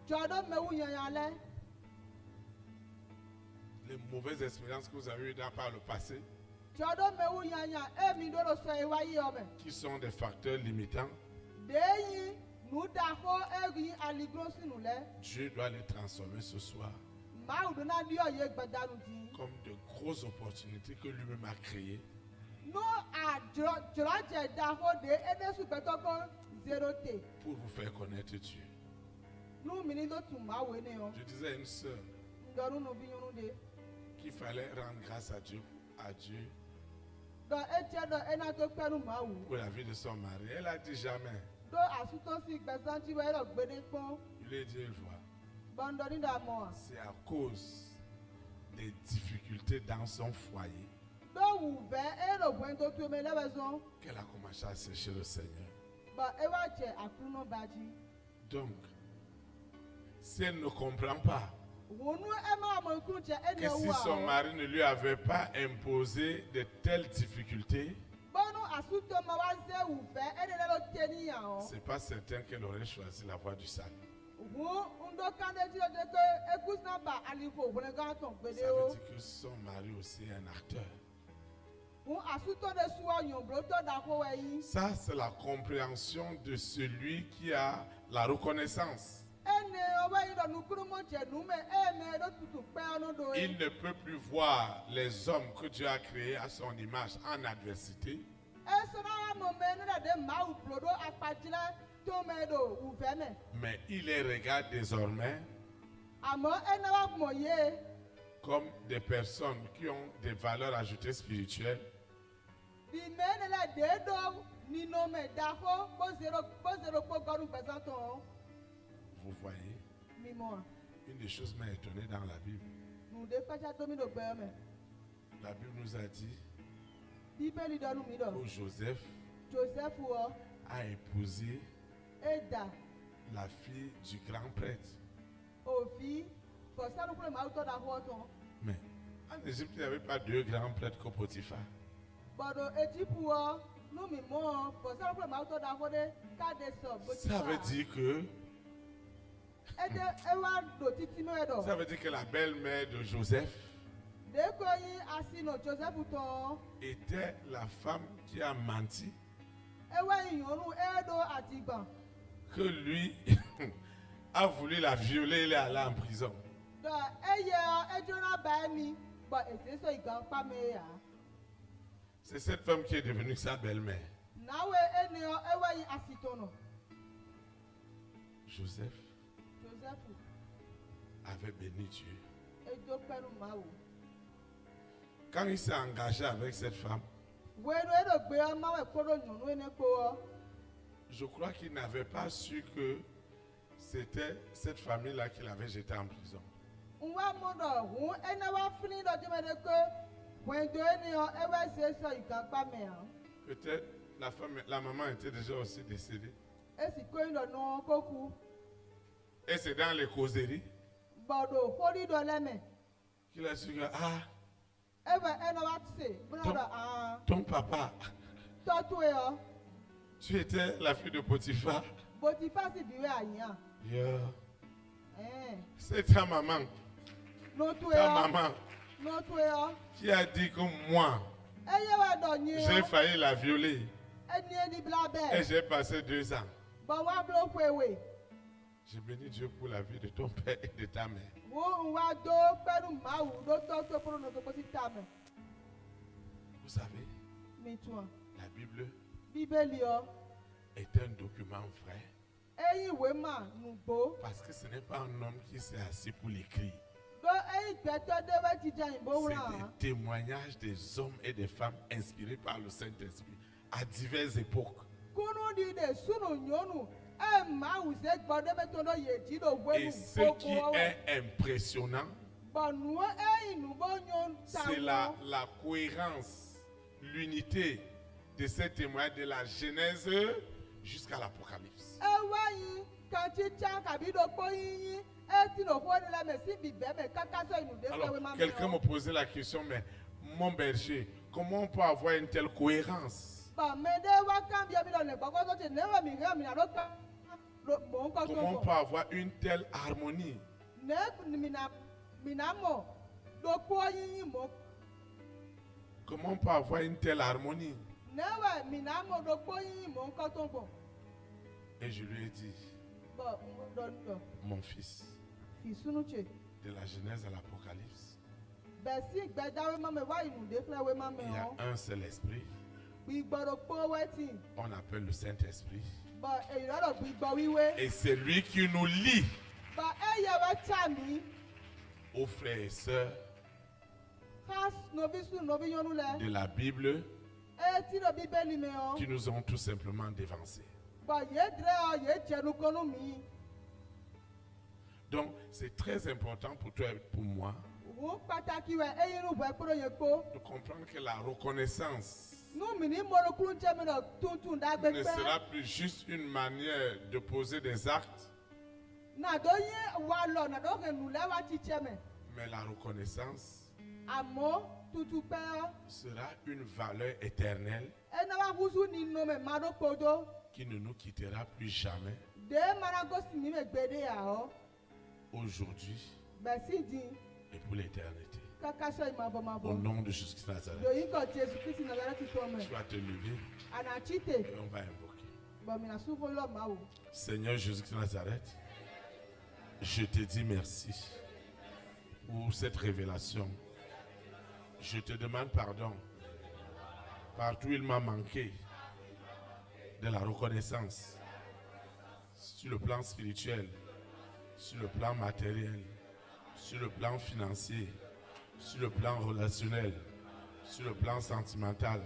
S3: jodo mewu yanyan le
S1: les mauvaises expériences que vous avez eues par le passé,
S3: jodo mewu yanyan e mi do lo so e wa yi ome
S1: qui sont des facteurs limitants.
S3: deyi nu da ko egi aligro sinu le
S1: Dieu doit les transformer ce soir
S3: mawu do na di oye gbedanu di
S1: comme de grosses opportunités que lui-même a créées
S3: no a jọlọjẹ da ko de edesu gbẹtọ ko zero te
S1: pour vous faire connaître Dieu.
S3: nu mi ni do tun mawu ene o
S1: Je disais à une sœur
S3: ndọrun nu bi yunu de
S1: qu'il fallait rendre grâce à Dieu
S3: dọ etse dọ ena to pẹnu mawu
S1: pour la vie de son mari. Elle a dit jamais.
S3: do asuto si gbẹsanti wẹ lọ gbede kpọn
S1: Il lui a dit une fois.
S3: bọndọ ni da mọ a
S1: C'est à cause des difficultés dans son foyer
S3: do wu bẹ e lo bọ to tu ome lẹbẹ zọn
S1: qu'elle a commencé à chercher le Seigneur.
S3: bọ e wa jẹ akunu baji
S1: Donc, si elle ne comprend pas
S3: wonu ẹ ma mọ ikun jẹ
S1: que
S3: ẹni
S1: si
S3: ewu
S1: son
S3: awọ
S1: mari ne lui avait pas imposé de telles difficultés,
S3: bọnu asuto ma wa ze wu bẹ ẹni lẹ lo te niyan o.
S1: c'est pas certain qu'elle aurait choisi la voie du salut.
S3: Wo ndo kande ti o de ke egus na ba aliko wona ga ton gbede
S1: Ça
S3: o
S1: veut dire que son mari aussi est un acteur.
S3: wo asuto de suwa yombro to da ko weyin
S1: Ça, c'est la compréhension de celui qui a la reconnaissance.
S3: ene owe yin do nukuru mo je nu me e me do tutu pe onu do
S1: Il
S3: yi
S1: ne peut plus voir les hommes que Dieu a créés à son image en adversité.
S3: e so na mo me ne de ma u prodo apajile to me do u ve me
S1: Mais il les regarde désormais
S3: amo ene wa mo ye
S1: comme des personnes qui ont des valeurs ajoutées spirituelles
S3: di me ne la de do ni no me da ko bo zero ko gonu gbesanton
S1: Vous voyez,
S3: mi mo
S1: une des choses m'a étonné dans la Bible.
S3: nu de paja do mi do gbe me
S1: La Bible nous a dit
S3: bíbélì dọnu mi dọ
S1: que Joseph
S3: joseph wọ
S1: a épousé
S3: eda
S1: la fille du grand prêtre.
S3: òfi fọsánukúrò máa tọ́ da fọ́ tán
S1: Mais en Égypte, il n'y avait pas deux grands prêtres comme Potiphar.
S3: gbọdọ̀ ejipu wọ nú mi mọ́ fọsánukúrò máa tọ́ da fọ́ dé káde sọ
S1: Ça veut dire que,
S3: ẹdẹ ẹwà lò títí mẹ́rẹ̀ dọ̀
S1: ça veut dire que la belle-mère de Joseph
S3: dèkò yín asinu joseph tán
S1: était la femme qui a menti,
S3: ẹwà ìyànnú ẹ̀ẹ́dọ̀ àti ìgbọ̀n
S1: que lui a voulu la violer, il est allé en prison.
S3: dọ̀ ẹyẹ ẹjọ́ náà bá mi gbọ̀ èsì sọ ìgbọ̀n pàmẹ́yà
S1: C'est cette femme qui est devenue sa belle-mère.
S3: náwó ènìyàn ẹwà yín asitọ̀nà
S1: Joseph
S3: joseph
S1: avait béni Dieu.
S3: ẹjọ́ pẹ́lú màá wò.
S1: Quand il s'est engagé avec cette femme,
S3: wenu eɖo gbe amawo ekpɔɖo nyɔnu ene kpoa
S1: je crois qu'il n'avait pas su que c'était cette famille-là qu'il avait jeté en prison.
S3: nwa mɔdɔ hu ene wa fili ɖɔ dzeme ɖe ke wendo eniyɔ ewa ese sɔ igagba mea
S1: Peut-être la maman était déjà aussi décédée.
S3: esi koyin ɖɔ nɔ koku
S1: Et c'est dans les causeries
S3: bɔɖo xɔɖi ɖɔ lɛ me
S1: qu'il a su que, ah,
S3: eve ene wa se bena
S1: Tom-
S3: ɖɔ aa
S1: ton papa,
S3: tɔto yɔ
S1: tu étais la fille de Potiphar.
S3: botifa si viwe anyia
S1: Yeah.
S3: ɛn
S1: C'est ta maman,
S3: n'oto
S1: ta
S3: yɔ
S1: maman
S3: n'oto yɔ
S1: qui a dit que moi,
S3: eye wa ɖɔ nyi
S1: j'ai
S3: yɔ
S1: failli la violer
S3: enie ni bla
S1: et
S3: bɛ
S1: j'ai passé 2 ans.
S3: bɔn wa blo ƒewe.
S1: J'ai béni Dieu pour la vie de ton père et de ta mère.
S3: wo wa do pẹ̀lú màwù ló tọ́ tó kúrò lóko kó sí ta mẹ́
S1: Vous savez,
S3: mi tún ọ.
S1: la Bible
S3: bíbélì ọ
S1: est un document vrai
S3: eyín ìwé mà nùgbó
S1: parce que ce n'est pas un homme qui s'est assis pour l'écrire.
S3: ló eyín gbẹ́tọ́ déwé jíjà ìbò
S1: C'est
S3: wúrà
S1: des témoignages des hommes et des femmes inspirés par le Saint-Esprit à diverses époques.
S3: kunu di de sunu nyɔnu mawu se gbɔ ɖe be to ɖo ye dzi ɖo
S1: Et
S3: wenu
S1: ce qui
S3: gbogbo
S1: est impressionnant,
S3: bɔn nuwo eyi nu bo nyɔ
S1: c'est la cohérence, l'unité de ces témoignages de la Genèse jusqu'à l'Apocalypse.
S3: ewa yi kantsi tsa kabi ɖo kpo yiyi eti no ƒo ɖe le me si bibɛ me kaka sɔ inu ɖe
S1: Alors,
S3: kple wema
S1: quelqu'un me posait la question, mais mon berger, comment on peut avoir une telle cohérence?
S3: bɔn me ɖe wa kan bia mi ɖo ne gbɔgbɔ sɔ tsi ne wa mi hã mi na ɖo ka ɖo mɔ ŋkɔ
S1: Comment on
S3: gbɔ
S1: peut avoir une telle harmonie?
S3: ne mina mɔ ɖo kpo yiyi mɔ
S1: Comment on peut avoir une telle harmonie?
S3: ne wa mina mɔ ɖo kpo yiyi mɔ ŋkɔ tó gbɔ
S1: Et je lui ai dit,
S3: bɔn ɖɔ
S1: mon fils,
S3: fi sunu tse.
S1: de la Genèse à l'Apocalypse,
S3: Bɛsi gbɛdawo ma me wa yi nu ɖe kple wo ma me
S1: il y a
S3: o.
S1: un seul esprit,
S3: Gbigbɔɖo kpo wɛti.
S1: on appelle le Saint-Esprit.
S3: Bɔn eyina ɖo gbigbɔ wiwe.
S1: Et c'est lui qui nous lie
S3: Bɔn eya wɛ tsa mi.
S1: aux frères et sœurs
S3: Xa novi su novi nyɔnu lɛ.
S1: de la Bible
S3: Eti ɖo bíbélì me o.
S1: qui nous ont tout simplement dévancés.
S3: Bɔn ye dre o ye dze nukɔnu mi.
S1: Donc, c'est très important pour toi et pour moi
S3: Wu pàtàkì wɛ eyi nu bɔ ekpɔɖo ye kpo.
S1: de comprendre que la reconnaissance
S3: Nu mi ni mɔɖokulu tse mi ɖo tuntun dagbe
S1: ne
S3: kpɛ.
S1: sera plus juste une manière de poser des actes,
S3: Na do ye wa lɔ na do he nu lɛ wa tsi tse me.
S1: mais la reconnaissance
S3: Amo tutu kpɛ o.
S1: sera une valeur éternelle
S3: Ena wa husu ni nome ma ɖo kpodo.
S1: qui ne nous quittera plus jamais
S3: De mana gosi mi me gbe ɖe ya o.
S1: aujourd'hui
S3: Bɛsi di
S1: et pour l'éternité.
S3: kaka sɔ yi mabɔ
S1: Au
S3: mabɔ.
S1: nom de Jésus-Christ de Nazareth,
S3: Do yi kɔ Jesu Kristi Nazareti tɔ me.
S1: tu vas te lever
S3: Anatsi te.
S1: et on va invoquer.
S3: Bɔn mina sufu lɔ mawu.
S1: Seigneur Jésus-Christ de Nazareth, je te dis merci pour cette révélation. Je te demande pardon. Partout il m'a manqué de la reconnaissance sur le plan spirituel, sur le plan matériel, sur le plan financier, sur le plan relationnel, sur le plan sentimental,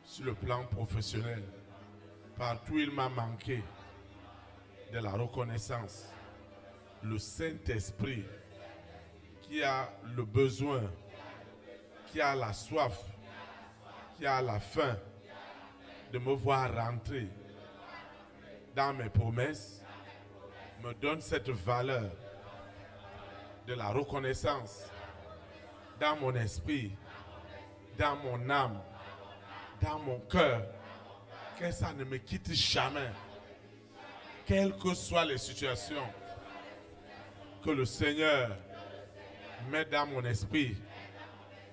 S1: sur le plan professionnel. Partout il m'a manqué de la reconnaissance. Le Saint-Esprit qui a le besoin, qui a la soif, qui a la faim de me voir rentrer dans mes promesses, me donne cette valeur de la reconnaissance dans mon esprit, dans mon âme, dans mon cœur, que ça ne me quitte jamais, quelles que soient les situations, que le Seigneur met dans mon esprit,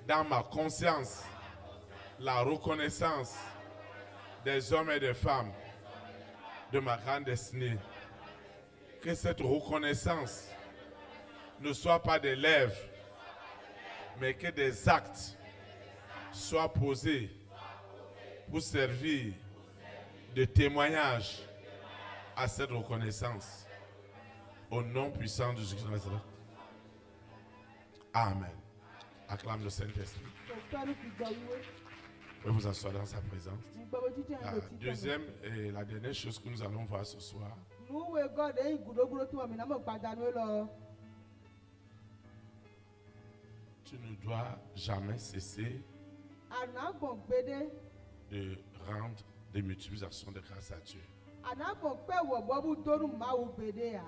S1: dans ma conscience, la reconnaissance des hommes et des femmes de ma grande destinée. Que cette reconnaissance ne soit pas des lèvres, mais que des actes soient posés pour servir de témoignage à cette reconnaissance. Au nom puissant de Jésus-Christ. Amen. Acclame le Saint-Esprit.
S3: Tɔtɔ nu gbigbɔ wiwe.
S1: Vous vous asseoir dans sa présence.
S3: Nugbɔbɔ titi
S1: La
S3: yɛn do ti tɔ me.
S1: deuxième et la dernière chose que nous allons voir ce soir,
S3: Nuwe gɔ de yi gudogudo tu wa mina me gbada nu lɔ.
S1: tu ne dois jamais cesser
S3: Anagbɔn gbede.
S1: de rendre des multiplications de grâce à Dieu.
S3: Anagbɔn kpɛ wɔ bɔbu donu mawu gbede ya.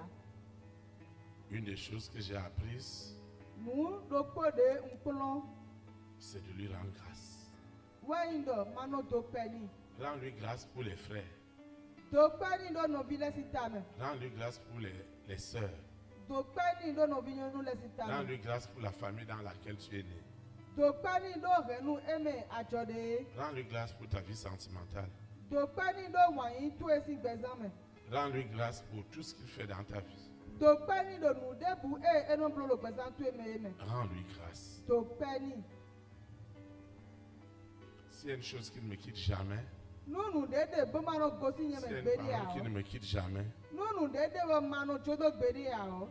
S1: Une des choses que j'ai apprises,
S3: Nu ɖokpo de ŋkplɔ.
S1: c'est de lui rendre grâce.
S3: Wɛyin dɔ mano do kpɛ ni.
S1: Rends-lui grâce pour les frères.
S3: Do kpɛ ni ɖo nɔvi lɛ si tame.
S1: Rends-lui grâce pour les sœurs.
S3: Do kpɛ ni ɖo nɔvi nyɔnu lɛ si tame.
S1: Rends-lui grâce pour la famille dans laquelle tu es né.
S3: Do kpɛ ni ɖo hɛnu eme adzɔ de ye.
S1: Rends-lui grâce pour ta vie sentimentale.
S3: Do kpɛ ni ɖo wanyi to esi gbɛzã me.
S1: Rends-lui grâce pour tout ce qu'il fait dans ta vie.
S3: Do kpɛ ni ɖo nu ɖe bu eno blo lo gbɛzã to eme ye me.
S1: Rends-lui grâce.
S3: Do kpɛ ni.
S1: S'il y a une chose qui ne me quitte jamais,
S3: Nunu ɖe de be mano gosi nye
S1: s'il y a
S3: me
S1: une
S3: gbede
S1: parole qui
S3: ya
S1: ne
S3: o.
S1: me quitte jamais,
S3: Nunu ɖe de be mano tsodo gbede ya o.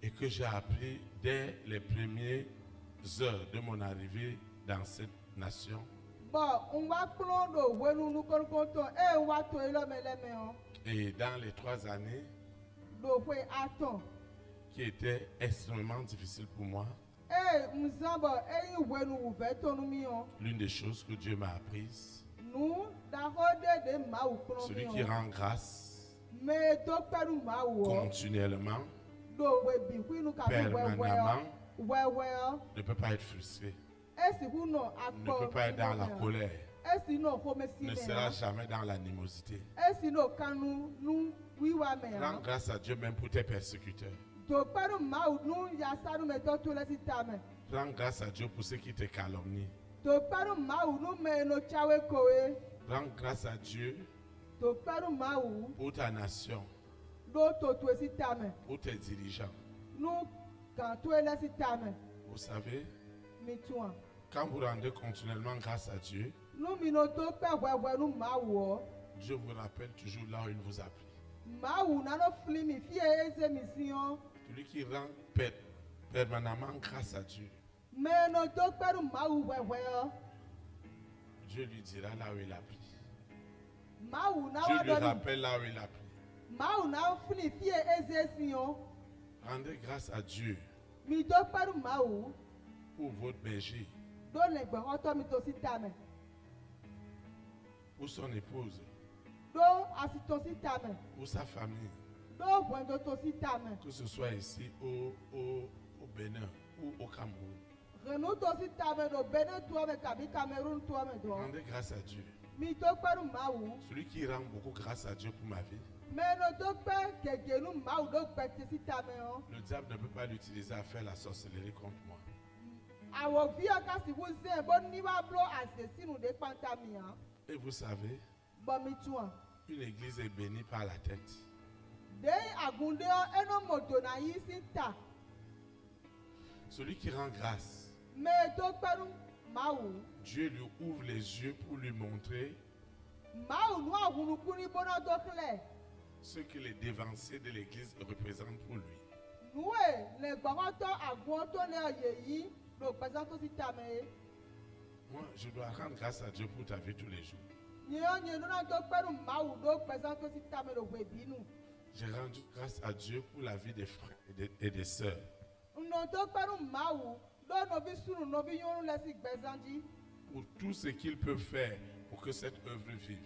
S1: et que j'ai appris dès les premières heures de mon arrivée dans cette nation,
S3: Bon, on va prendre nous comptons et on va tout l'homme et les mains.
S1: Et dans les 3 années
S3: Donc, oui, attends.
S1: qui étaient extrêmement difficiles pour moi,
S3: Et nous avons nous ouvert ton numéro.
S1: l'une des choses que Dieu m'a apprises,
S3: Nous, d'abord, de Maou.
S1: celui qui rend grâce
S3: Mais donc, pas nous Maou.
S1: continuellement,
S3: Donc, oui, oui, nous
S1: permanemment,
S3: ouais.
S1: ne peut pas être frustré,
S3: Et si vous n'avez
S1: ne peut pas être dans la colère,
S3: Et si nous
S1: ne sera jamais dans l'animosité.
S3: Et si nous, quand nous, oui, ouais,
S1: Rends grâce à Dieu même pour tes persécuteurs.
S3: donc, pas nous Maou, nous, il y a ça, nous mettons tous les systèmes.
S1: Rends grâce à Dieu pour ceux qui te calomnient.
S3: Donc, pas nous Maou, nous, mais nous, tchawe koé.
S1: Rends grâce à Dieu
S3: Donc, pas nous Maou,
S1: pour ta nation,
S3: nous, tous les systèmes.
S1: pour tes dirigeants.
S3: Nous, quand tous les systèmes,
S1: Vous savez,
S3: mais toi.
S1: quand vous rendez continuellement grâce à Dieu,
S3: Nous, minotons pas, ouais, nous, Maou.
S1: Dieu vous rappelle toujours là où il vous a pris.
S3: Maou, n'a pas flimi, fille, et mission.
S1: Celui qui rend permanemment grâce à Dieu,
S3: Mais nous, donc, pas nous Maou, ouais.
S1: Dieu lui dira là où il a pris.
S3: Maou, n'a
S1: Dieu lui
S3: pas donné.
S1: rappelle là où il a pris.
S3: Maou, n'a pas flimi, fille, et mission.
S1: Rendez grâce à Dieu
S3: Mais donc, pas nous Maou.
S1: pour votre berger,
S3: Donne les grands, toi, mais aussi ta main.
S1: pour son épouse,
S3: Donc, assistons si ta main.
S1: pour sa famille,
S3: Donc, bon, donc, aussi ta main.
S1: que ce soit ici au Bénin ou au Cameroun.
S3: Renaud, aussi ta main. Donc, Bénin, toi, mais Cameroun, toi, mais toi.
S1: Rendez grâce à Dieu.
S3: Mais donc, pas nous Maou.
S1: Celui qui rend beaucoup grâce à Dieu pour ma vie,
S3: Mais nous, donc, pas que nous Maou, donc, bête si ta main.
S1: le diable ne peut pas l'utiliser à faire la sorcellerie contre moi.
S3: Our vie, quand si vous êtes bon niveau assassine nous dépend ta mien.
S1: Et vous savez,
S3: Bon, mais toi.
S1: une église est bénie par la tête.
S3: Dès agunde et non modona ici ta.
S1: Celui qui rend grâce,
S3: Mais donc, pas nous Maou.
S1: Dieu lui ouvre les yeux pour lui montrer
S3: Maou, nous avons nous kuni bon doclé.
S1: ce que les dévanciers de l'église représentent pour lui.
S3: Nous, les barotos agunto ne yeyi. Donc, par exemple, si ta main.
S1: Moi, je dois rendre grâce à Dieu pour ta vie tous les jours.
S3: Nous n'avons pas nous Maou. Donc, par exemple, si ta main le webi nous.
S1: J'ai rendu grâce à Dieu pour la vie des frères et des sœurs.
S3: Nous n'avons pas nous Maou. Donc, nous avons nous avons laissé bezandi.
S1: Pour tout ce qu'ils peuvent faire pour que cette œuvre vive.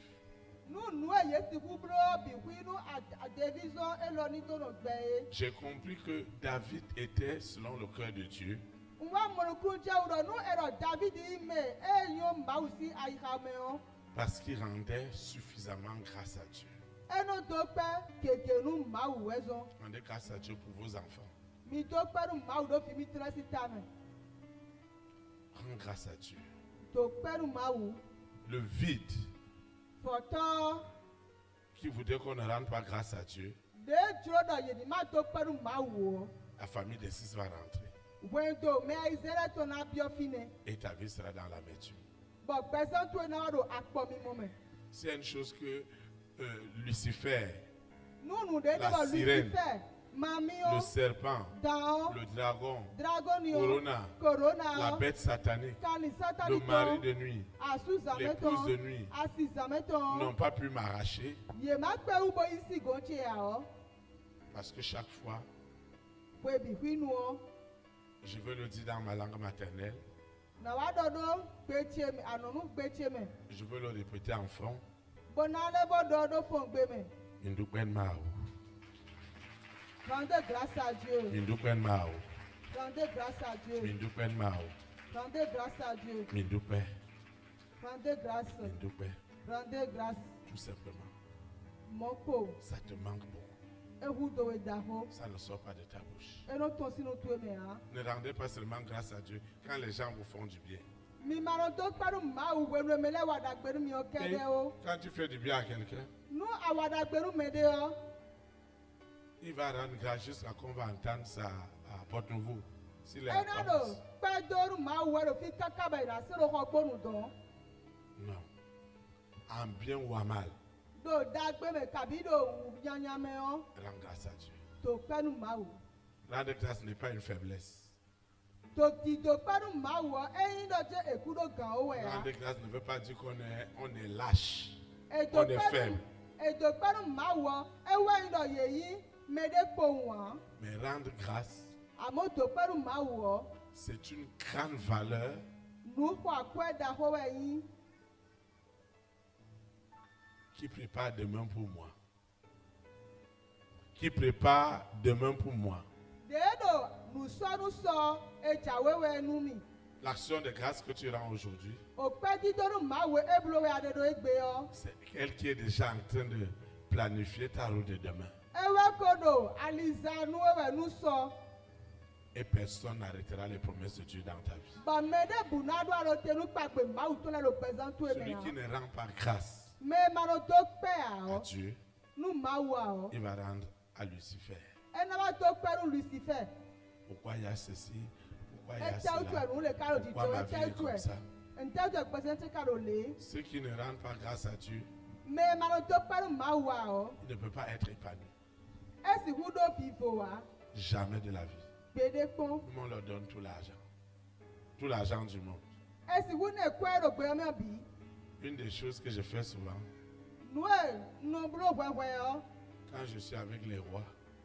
S3: Nous,
S1: J'ai compris que David était selon le cœur de Dieu. Parce qu'il rendait suffisamment grâce à Dieu. Rendez grâce à Dieu pour vos enfants. Rends grâce à Dieu. Le vide qui voudrait qu'on ne rende pas grâce à Dieu, la famille des 6 va rentrer. Et ta vie sera dans l'amertume. C'est une chose que Lucifer, la sirène, le serpent, le dragon, la bête satanique, le mari de nuit, l'épouse de nuit, n'ont pas pu m'arracher parce que chaque fois, je veux le dire dans ma langue maternelle, je veux le répéter en fond. Indoupen Mao.
S3: Rendez grâce à Dieu.
S1: Indoupen Mao.
S3: Rendez grâce à Dieu.
S1: Indoupen Mao.
S3: Rendez grâce à Dieu.
S1: Indoupen.
S3: Rendez grâce.
S1: Indoupen.
S3: Rendez grâce.
S1: Tout simplement.
S3: Mon pauvre.
S1: Ça te manque beaucoup.
S3: Et vous devez d'abord.
S1: Ça ne sort pas de ta bouche.
S3: Et nous tous nous tuer mais hein.
S1: Ne rendez pas seulement grâce à Dieu quand les gens vous font du bien.
S3: Mi maroto paru ma ou we me le wada gberu mi o
S1: Et
S3: kede o.
S1: quand tu fais du bien à quelqu'un,
S3: Nous awada gberu me de o.
S1: il va rendre grâce jusqu'à qu'on va entendre ça à Porte-Nouveau. S'il est
S3: E
S1: en
S3: na
S1: France.
S3: do pe doru ma ou we ro fi kaka ba ira se ro ko gbonu don.
S1: Non. En bien ou en mal,
S3: Do da gbe me kabi do yanya me o.
S1: rends grâce à Dieu.
S3: To penu ma ou.
S1: Rendre grâce n'est pas une faiblesse.
S3: Dodidokpanu mawu eyin do je ekudo gan owe ya.
S1: Rendre grâce ne veut pas dire on est lâche, on est faible.
S3: Edokpanu mawu ewe do yeyi mede kpowan.
S1: Mais rendre grâce,
S3: Amo dokpanu mawu
S1: c'est une grande valeur
S3: nu xɔ akɔe da xɔwe yin.
S1: qui prépare demain pour moi. Qui prépare demain pour moi.
S3: Deedo nusɔ edzawewe numi.
S1: L'action de grâce que tu rends aujourd'hui,
S3: Okpe didonu mawu eblowe ade do egbe yo.
S1: c'est elle qui est déjà en train de planifier ta route de demain.
S3: Ewe kodo alizanu ewe nusɔ.
S1: Et personne n'arrêtera les promesses de Dieu dans ta vie.
S3: Ba mede bunado alo tenu kpagbe mawu to le lo pezanto
S1: Celui
S3: eme
S1: qui
S3: ya.
S1: ne rend pas grâce
S3: Me mano do kpe
S1: à
S3: a
S1: Dieu,
S3: nu mawu a
S1: il va rendre à Lucifer.
S3: Enaba do kpe nu Lucifer.
S1: Pourquoi il y a ceci? Pourquoi il y a
S3: Ete utu
S1: cela?
S3: enu le karo
S1: Pourquoi
S3: dito
S1: ma vie
S3: ete
S1: est
S3: utu
S1: comme ça?
S3: Ente utu ekpesente karo le.
S1: Ceux qui ne rendent pas grâce à Dieu,
S3: Me mano do kpe nu mawu a
S1: il ne peut pas être épanoui.
S3: Esi hu do vivo wa
S1: Jamais de la vie.
S3: gbede kpɔn.
S1: Comment on leur donne tout l'argent? Tout l'argent du monde.
S3: Esi hu ne kɔe do gbe me bi.
S1: Une des choses que je fais souvent,
S3: Nue nublo hwehwe yo.
S1: quand je suis avec les rois,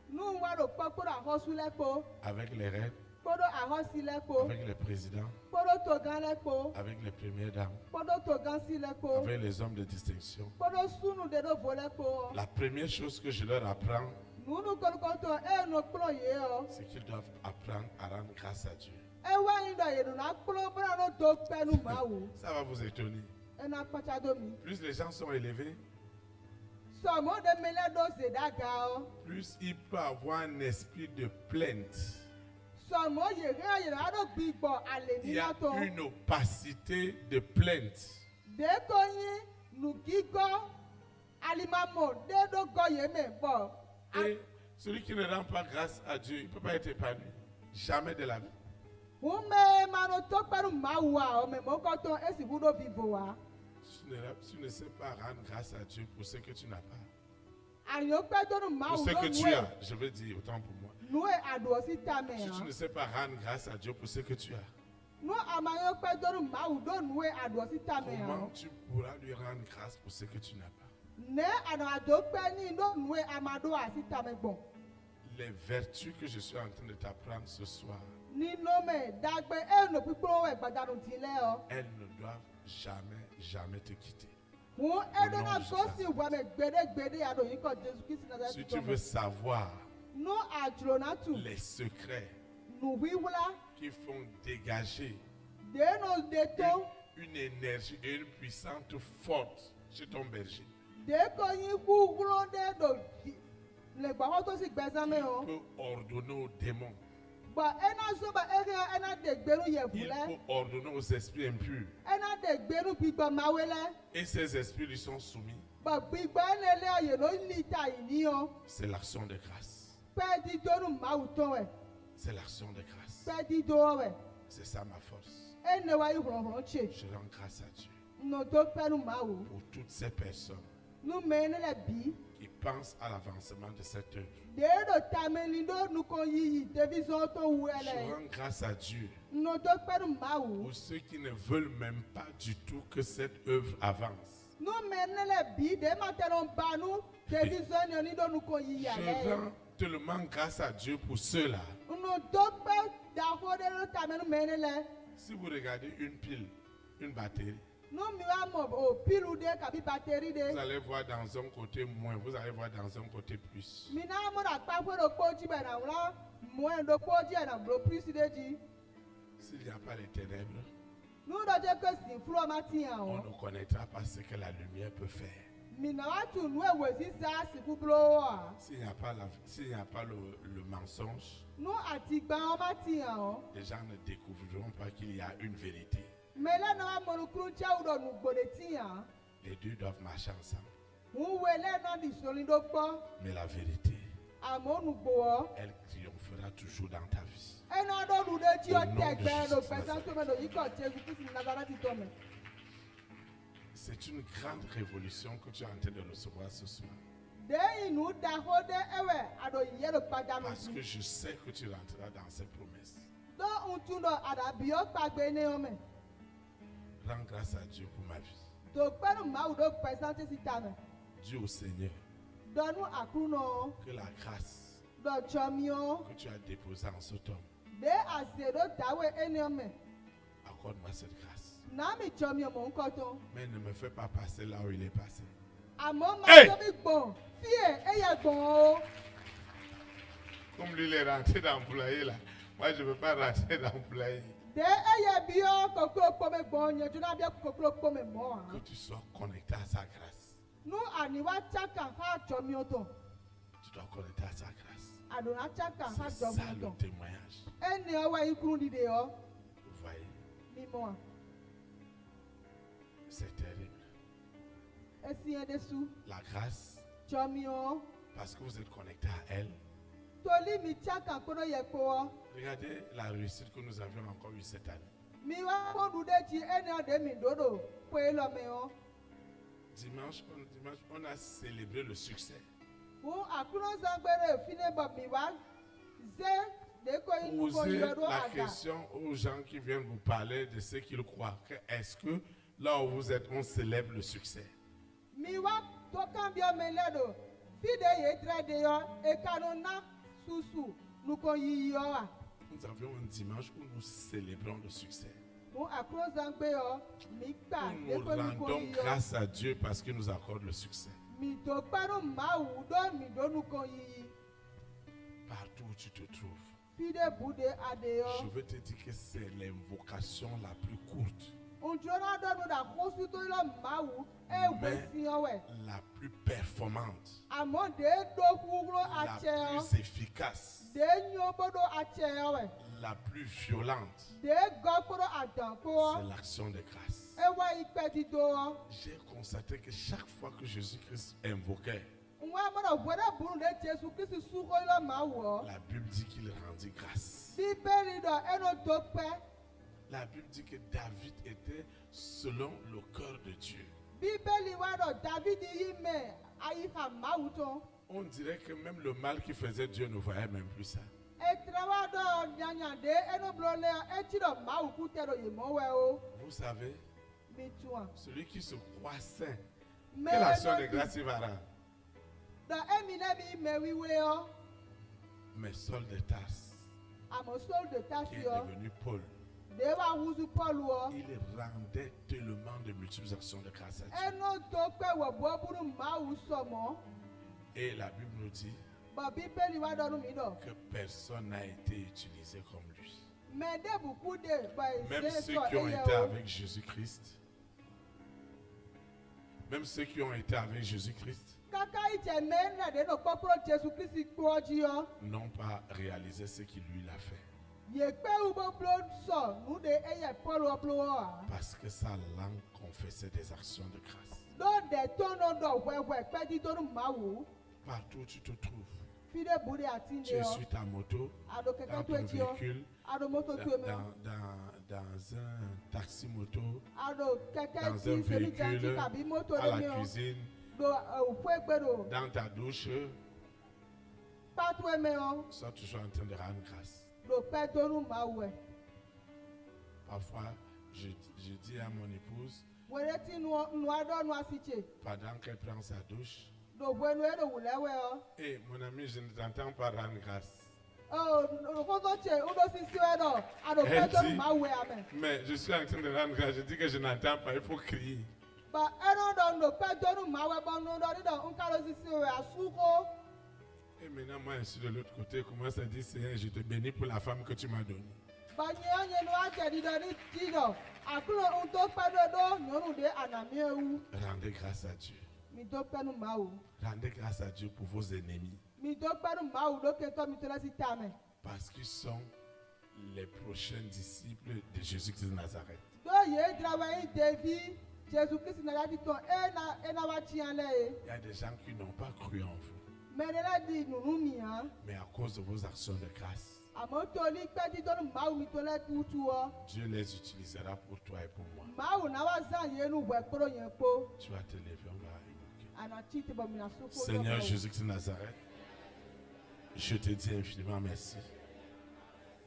S3: Nu wa do kpɔ kpo do ahɔsu le kpo.
S1: avec les reines,
S3: Kpo do ahɔsi le kpo.
S1: avec les présidents,
S3: Kpo do togan le kpo.
S1: avec les premières dames,
S3: Kpo do togan si le kpo.
S1: avec les hommes de distinction.
S3: Kpo do sunu de do vo le kpo.
S1: La première chose que je leur apprends,
S3: Nunu kɔlɔkɔtɔ no kplɔ ye yo.
S1: c'est qu'ils doivent apprendre à rendre grâce à Dieu.
S3: Ewa yin do yenu na kplɔ bena no do kpe nu mawu.
S1: Ça va vous étonner.
S3: Ena kpɔtsa do mi.
S1: Plus les gens sont élevés,
S3: Sɔmɔ de me le do zedaga o.
S1: plus il peut avoir un esprit de plainte.
S3: Sɔmɔ yere yere ado gbigbɔ ale
S1: Il y a
S3: ninato.
S1: une opacité de plainte.
S3: Deko yin nugigɔ alimamo de do gɔ ye me bɔ.
S1: Et celui qui ne rend pas grâce à Dieu, il ne peut pas être épanoui. Jamais de la vie.
S3: Hume mano to kpe nu mawu a o me mo kɔtɔ esi hu do vivo wa.
S1: Tu ne sais pas rendre grâce à Dieu pour ce que tu n'as pas.
S3: Ayo kpe do nu
S1: Pour
S3: mawu
S1: ce
S3: do
S1: que tu
S3: nue.
S1: as, je veux dire autant pour moi.
S3: Nue adosi tame
S1: Si tu
S3: ya.
S1: ne sais pas rendre grâce à Dieu pour ce que tu as,
S3: Nu amayo kpe do nu mawu do nue adosi tame ya.
S1: comment tu pourras lui rendre grâce pour ce que tu n'as pas?
S3: Ne anado kpe ni do nue amado asi tame gbɔn.
S1: Les vertus que je suis en train de t'apprendre ce soir,
S3: Ninome dagbe eno kpikplo wɛ gbadanu ti lɛ o.
S1: elles ne doivent jamais, jamais te quitter.
S3: Hun edo na gosi wame gbede ado yi kɔ Jesu Kristi na
S1: Si tu veux savoir
S3: Nu adzro na tu.
S1: les secrets
S3: Nu wiwla.
S1: qui font dégager
S3: De no de to.
S1: une énergie et une puissance forte chez ton berger,
S3: De ko yin gbugblɔ de do di- le gbɔxɔ to si gbɛzame
S1: il
S3: o.
S1: peut ordonner aux démons,
S3: Bɔn ena so ba ere ena de gbenu yevu
S1: il
S3: lɛ.
S1: peut ordonner aux esprits impurs.
S3: Ena de gbenu gbigbɔ mawe lɛ.
S1: Et ces esprits lui sont soumis.
S3: Bɔn gbigbɔ ene lɛ ɔye no li ta yi ni o.
S1: C'est l'action de grâce.
S3: Pɛ di do nu mawu tɔ wɛ.
S1: C'est l'action de grâce.
S3: Pɛ di do wɛ.
S1: C'est ça ma force.
S3: Ene wa yi hɔrɔhɔrɔ tse.
S1: Je rends grâce à Dieu
S3: No do pɛ nu mawu.
S1: pour toutes ces personnes
S3: Nu me ne le bi.
S1: qui pensent à l'avancement de cette œuvre.
S3: De do tame ni do nukɔ yiyi devizɔn to wu
S1: Je
S3: ɛlɛ.
S1: rends grâce à Dieu
S3: No do pɛ nu mawu.
S1: pour ceux qui ne veulent même pas du tout que cette œuvre avance.
S3: Nu me ne le bi de ma tɛ no ba nu devizɔn ni do nukɔ yiyi
S1: Je
S3: alɛ.
S1: rends tellement grâce à Dieu pour ceux-là.
S3: Nu do pɛ daxɔ de do tame nu me ne lɛ.
S1: Si vous regardez une pile, une batterie,
S3: Nu mi wa mɔ o pilu de kabi bateri
S1: vous
S3: de.
S1: allez voir dans un côté moins, vous allez voir dans un côté plus.
S3: Mina mo na kpakpe do kpodzi bɛ na wla mɔɛ do kpodzi na blo prisi de dzi.
S1: S'il n'y a pas les ténèbres,
S3: Nu dɔ dze ke si flu ma ti yan
S1: on
S3: o.
S1: ne connaîtra pas ce que la lumière peut faire.
S3: Mina wa tu nu ewe sisan si bublo wa.
S1: S'il n'y a pas, le mensonge,
S3: Nu atigba wɔn ma ti yan o.
S1: les gens ne découvriront pas qu'il y a une vérité.
S3: Mele na wa mɔnukuru tsewu dɔ nugbo de ti yan.
S1: Les deux doivent marcher ensemble.
S3: Ŋu wele na di soli do kpɔ.
S1: Mais la vérité,
S3: Amewo nugbo wɔ.
S1: elle triomphera toujours dans ta vie.
S3: Ena do nu de dzi o tɛ gbɛ do gbɛsɛ to me do yi kɔ Jesu Kristi Nazareti to me.
S1: C'est une grande révolution que tu es en train de recevoir ce soir.
S3: De yi nu da xɔ de ewɛ ado yi yɛ do kpadanu
S1: Parce
S3: dzi.
S1: que je sais que tu rentreras dans ces promesses.
S3: Do ŋutsu ɖɔ aɖabiwo kpagbe ne wo me.
S1: Rends grâce à Dieu pour ma vie.
S3: Do kpe nu Mawu ɖo pɛsante si tame.
S1: Dis au Seigneur
S3: Ɖɔ nu aklunɔ.
S1: que la grâce
S3: Ɖɔ tsɔmiwo.
S1: que tu as déposée en cet homme,
S3: Ɖe ase ɖo dawe ene me.
S1: accorde-moi cette grâce.
S3: Na mi tsɔmiwo mo ŋkɔtɔ.
S1: Mais ne me fais pas passer là où il est passé.
S3: Amewo ma
S1: Hey!
S3: tso mi gbɔn. Fie eya gbɔn o.
S1: Comme lui, il est rentré d'employé là. Moi, je ne veux pas rentrer d'employé.
S3: De eya biɔ koklo kpɔme gbɔn nye dzona bia koklo kpɔme mɔ
S1: Que
S3: ha.
S1: tu sois connecté à sa grâce.
S3: Nu aniwa tsaka ha tsɔmiwo tɔ.
S1: Tu dois connecter à sa grâce.
S3: Aɖona tsaka ha
S1: C'est ça
S3: tsɔmiwo
S1: le
S3: tɔ.
S1: témoignage.
S3: Ene wa yi kunu ɖi de yɔ.
S1: Vous voyez,
S3: Mi mɔ.
S1: c'est terrible.
S3: Esi yɛ de su.
S1: La grâce,
S3: Tsɔmiwo.
S1: parce que vous êtes connecté à elle.
S3: Toli mi tsaka kpɔɖo yɛ kpɔ.
S1: Regardez la réussite que nous avions encore eue cette année.
S3: Mi wa kpɔ ɖu ɖe dzi ene ɖe mi ɖo ɖo kpe lɔ me yɔ.
S1: Dimanche, on a célébré le succès.
S3: Wo akplɔ zãgbe ɖe fi ne bɔ mi wa ze de ko yi nuko
S1: Posez
S3: yɔ ɖo
S1: la
S3: aga.
S1: question aux gens qui viennent vous parler de ce qu'ils croient. Est-ce que là où vous êtes, on célèbre le succès?
S3: Mi wa to kan biɔ me lɛ ɖo fi de ye dra de yɔ eka no na susu nuko yi yɔ wa.
S1: Nous avions un dimanche où nous célébrons le succès.
S3: Wo akplɔ zãgbe yɔ mi kpa
S1: Où
S3: de
S1: nous
S3: ko nuko
S1: rendons
S3: yi yɔ.
S1: grâce à Dieu parce qu'il nous accorde le succès.
S3: Mi do kpa ɖo Mawu ɖo mi ɖo nuko yi.
S1: Partout où tu te trouves.
S3: Fi de bu de ade
S1: Je
S3: yɔ.
S1: veux te dire que c'est l'invocation la plus courte,
S3: Ŋutsɔna ɖo nu ɖe xosu to lɔ Mawu ewɔ
S1: Mais-
S3: si yɔ wɛ.
S1: la plus performante,
S3: Amewo ɖe ɖo ƒuɣlo
S1: la
S3: atsɛ yɔ.
S1: plus efficace,
S3: Ɖe nyo bo ɖo atsɛ yɔ wɛ.
S1: la plus violente.
S3: Ɖe gɔ kpo ɖo adã
S1: C'est
S3: kpo.
S1: l'action de grâce.
S3: Ewa yi kpɛ dido yɔ.
S1: J'ai constaté que chaque fois que Jésus-Christ invoquait,
S3: Nwa mɔdɔ ʋue ɖe bunu ɖe Jesu Kristu suxo lɔ Mawu yɔ.
S1: la Bible dit qu'il rendit grâce.
S3: Bíbélì ɖɔ eno do kpɛ.
S1: La Bible dit que David était selon le cœur de Dieu.
S3: Bíbélì wa ɖɔ David yi me ayi xa Mawu tɔ.
S1: On dirait que même le mal qu'il faisait, Dieu ne voyait même plus ça.
S3: Etre wa ɖɔ nyanya ɖe eno blo lɛ etsi ɖɔ Mawu ku te ɖo yemɔ wɛ o.
S1: Vous savez,
S3: Mi tua.
S1: celui qui se croit saint,
S3: Me
S1: quelle action de
S3: eno
S1: grâce il va rendre?
S3: ɖɔ emi ne mi me wiwe yɔ.
S1: Mais Saul de Tarse,
S3: Ame sol de
S1: qui
S3: tasi
S1: est
S3: yɔ.
S1: devenu Paul,
S3: Ɖe wa wuzu Paul wɔ.
S1: il rendait tellement de multiples actions de grâce à Dieu.
S3: Eno do kpɛ wɔ bɔ bunu Mawu sɔmɔ.
S1: Et la Bible nous dit
S3: Bɔn Bíbélì wa ɖɔ nu mi ɖɔ.
S1: que personne n'a été utilisé comme lui.
S3: Mɛ ɖe buku de bɔ
S1: Même
S3: eze
S1: ceux
S3: sɔ
S1: qui ont
S3: eye
S1: été
S3: o.
S1: avec Jésus-Christ, même ceux qui ont été avec Jésus-Christ
S3: Kaka idze me na ɖe no kpɔkplɔ Jesu Kristi kplɔ dzi yɔ.
S1: n'ont pas réalisé ce qu'il lui a fait.
S3: Ye kpe wu boblo sɔ nu de eye Paul wɔ blo wa.
S1: Parce que sa langue confessait des actions de grâce.
S3: Ɖo de tɔnɔ dɔ wɛwɛ kpɛ di do nu Mawu.
S1: Partout où tu te trouves,
S3: Fi de bu de ati
S1: tu
S3: de
S1: es
S3: yɔ.
S1: sur ta moto,
S3: Aɖo
S1: dans
S3: kɛkɛ to
S1: ton
S3: etsi yɔ.
S1: véhicule,
S3: Aɖo moto to eme yɔ.
S1: dans un taxi-moto,
S3: Aɖo kɛkɛ
S1: dans un
S3: ti semi
S1: véhicule,
S3: janti kabi moto
S1: à
S3: de
S1: la
S3: mi yɔ.
S1: cuisine,
S3: Ɖo ƒe gbe ɖo.
S1: dans ta douche,
S3: Kpatu eme yɔ.
S1: sois toujours en train de rendre grâce.
S3: Ɖo kpɛ do nu Mawu wɛ.
S1: Parfois, je dis à mon épouse,
S3: Wòle ti nu aɖɔ nu asi tse.
S1: pendant qu'elle prend sa douche,
S3: Ɖo ʋue nu ye ɖo wòle wɛ yɔ.
S1: hé, mon ami, je ne t'entends pas rendre grâce.
S3: Ɖokoto tse woɖo sisi wɛ ɖɔ. Aɖo kpɛ do nu Mawu wɛ ame.
S1: Mais je suis en train de rendre grâce, je dis que je n'entends pas, il faut crier.
S3: Ba ɛnɔ ɖɔ ɖo kpɛ do nu Mawu wɛ bɔ nu ɖɔ ɖi ɖɔ nka ɖo sisi wɛ asuko.
S1: Et maintenant, moi, je suis de l'autre côté, commence à dire, Seigneur, je te bénis pour la femme que tu m'as donnée.
S3: Ba nye nu adze ɖi ɖɔ ɖi dzi ɖɔ. Akplɔ ŋutɔ kpɛ ɖo ɖo nyɔnu ɖe anamie wu.
S1: Rendez grâce à Dieu.
S3: Mi do kpɛ nu Mawu.
S1: Rendez grâce à Dieu pour vos ennemis.
S3: Mi do kpɛ nu Mawu ɖo ketɔ mi to ɖe si tame.
S1: Parce qu'ils sont les prochains disciples de Jésus-Christ de Nazareth.
S3: Do ye dzra wɛ yi ɖevi Jesu Kristi na ya ti tɔ ena wa tia lɛ ye.
S1: Il y a des gens qui n'ont pas cru en vous,
S3: Mɛ ne la di nunu mia.
S1: mais à cause de vos actions de grâce,
S3: Amewo to li kpɛ di do nu Mawu mi to lɛ tutu wɔ.
S1: Dieu les utilisera pour toi et pour moi.
S3: Mawu na wa zã ye nu wɛ kpɔ ɖo nye kpo.
S1: Tu vas te lever, on va invoquer.
S3: Anatsi te bɔ mina suku.
S1: Seigneur Jésus-Christ de Nazareth, je te dis infiniment merci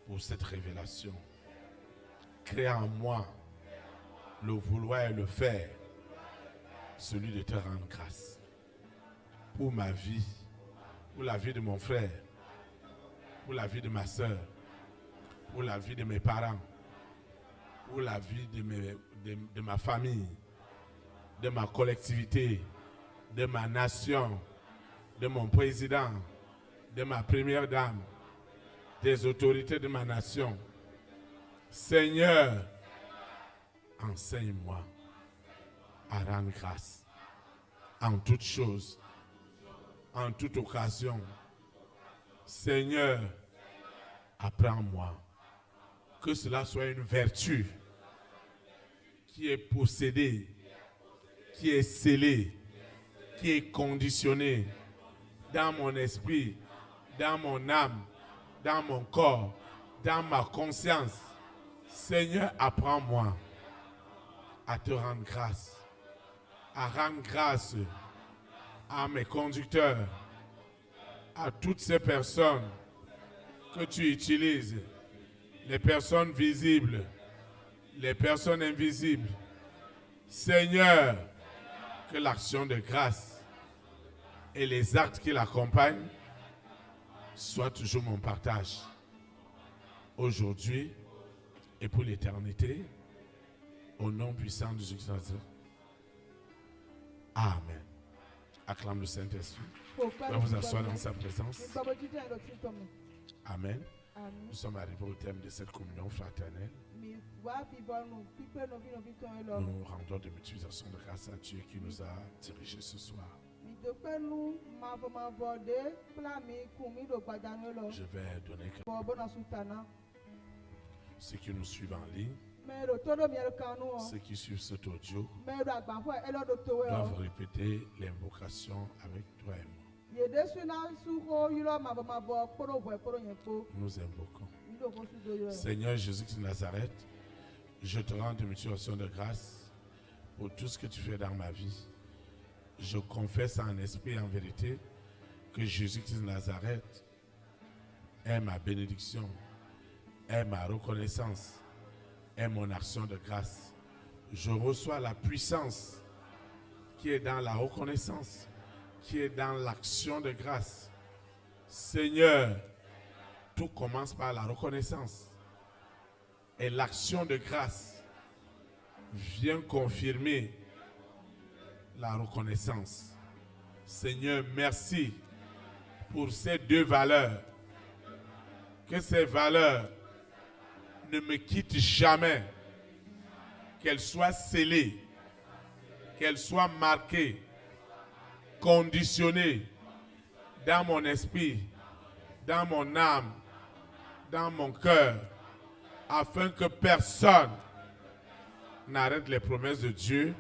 S1: pour cette révélation. Crée en moi le vouloir et le faire, celui de te rendre grâce. Pour ma vie, pour la vie de mon frère, pour la vie de ma soeur, pour la vie de mes parents, pour la vie de ma famille, de ma collectivité, de ma nation, de mon président, de ma première dame, des autorités de ma nation. Seigneur, enseigne-moi à rendre grâce en toutes choses, en toute occasion. Seigneur, apprends-moi que cela soit une vertu qui est possédée, qui est scellée, qui est conditionnée dans mon esprit, dans mon âme, dans mon corps, dans ma conscience. Seigneur, apprends-moi à te rendre grâce, à rendre grâce à mes conducteurs, à toutes ces personnes que tu utilises, les personnes visibles, les personnes invisibles. Seigneur, que l'action de grâce et les actes qui l'accompagnent soient toujours mon partage, aujourd'hui et pour l'éternité, au nom puissant de Jésus-Christ. Amen. Acclame le Saint-Esprit. On va vous asseoir dans sa présence. Amen. Nous sommes arrivés au thème de cette communion fraternelle. Nous rendons des utilisations de grâce à Dieu qui nous a dirigés ce soir. Je vais donner ceux qui nous suivent en ligne, ceux qui suivent cet audio, doivent répéter l'invocation avec toi et moi. Nous invoquons. Seigneur Jésus-Christ de Nazareth, je te rends des utilisations de grâce pour tout ce que tu fais dans ma vie. Je confesse en esprit et en vérité que Jésus-Christ de Nazareth est ma bénédiction, est ma reconnaissance, est mon action de grâce. Je reçois la puissance qui est dans la reconnaissance, qui est dans l'action de grâce. Seigneur, tout commence par la reconnaissance. Et l'action de grâce vient confirmer la reconnaissance. Seigneur, merci pour ces deux valeurs. Que ces valeurs ne me quittent jamais. Qu'elles soient scellées, qu'elles soient marquées, conditionnées dans mon esprit, dans mon âme, dans mon cœur, afin que personne n'arrête les promesses de Dieu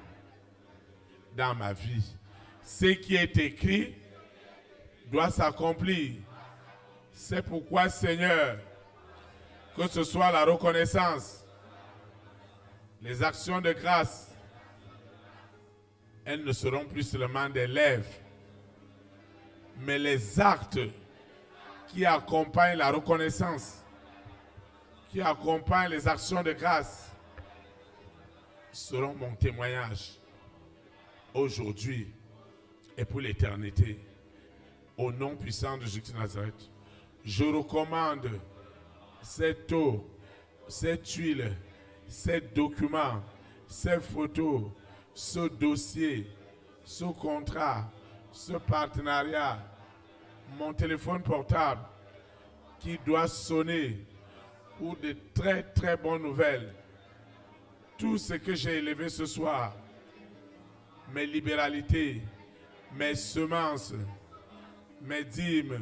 S1: dans ma vie. Ce qui est écrit doit s'accomplir. C'est pourquoi, Seigneur, que ce soit la reconnaissance, les actions de grâce, elles ne seront plus seulement des lèvres, mais les actes qui accompagnent la reconnaissance, qui accompagnent les actions de grâce, seront mon témoignage aujourd'hui et pour l'éternité. Au nom puissant de Jésus de Nazareth, je recommande cette eau, cette huile, ces documents, ces photos, ce dossier, ce contrat, ce partenariat, mon téléphone portable qui doit sonner pour de très très bonnes nouvelles. Tout ce que j'ai élevé ce soir, mes libéralités, mes semences, mes dîmes,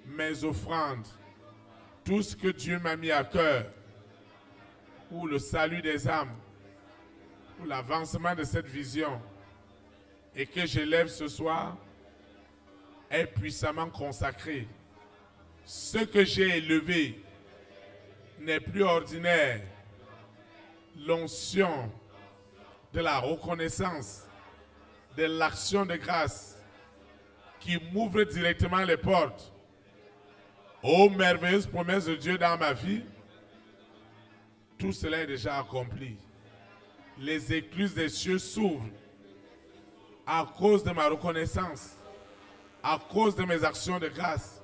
S1: mes offrandes, tout ce que Dieu m'a mis à cœur pour le salut des âmes, pour l'avancement de cette vision et que j'élève ce soir est puissamment consacré. Ce que j'ai élevé n'est plus ordinaire. L'onction de la reconnaissance, de l'action de grâce qui m'ouvre directement les portes aux merveilleuses promesses de Dieu dans ma vie Tout cela est déjà accompli. Les écluses des cieux s'ouvrent à cause de ma reconnaissance, à cause de mes actions de grâce.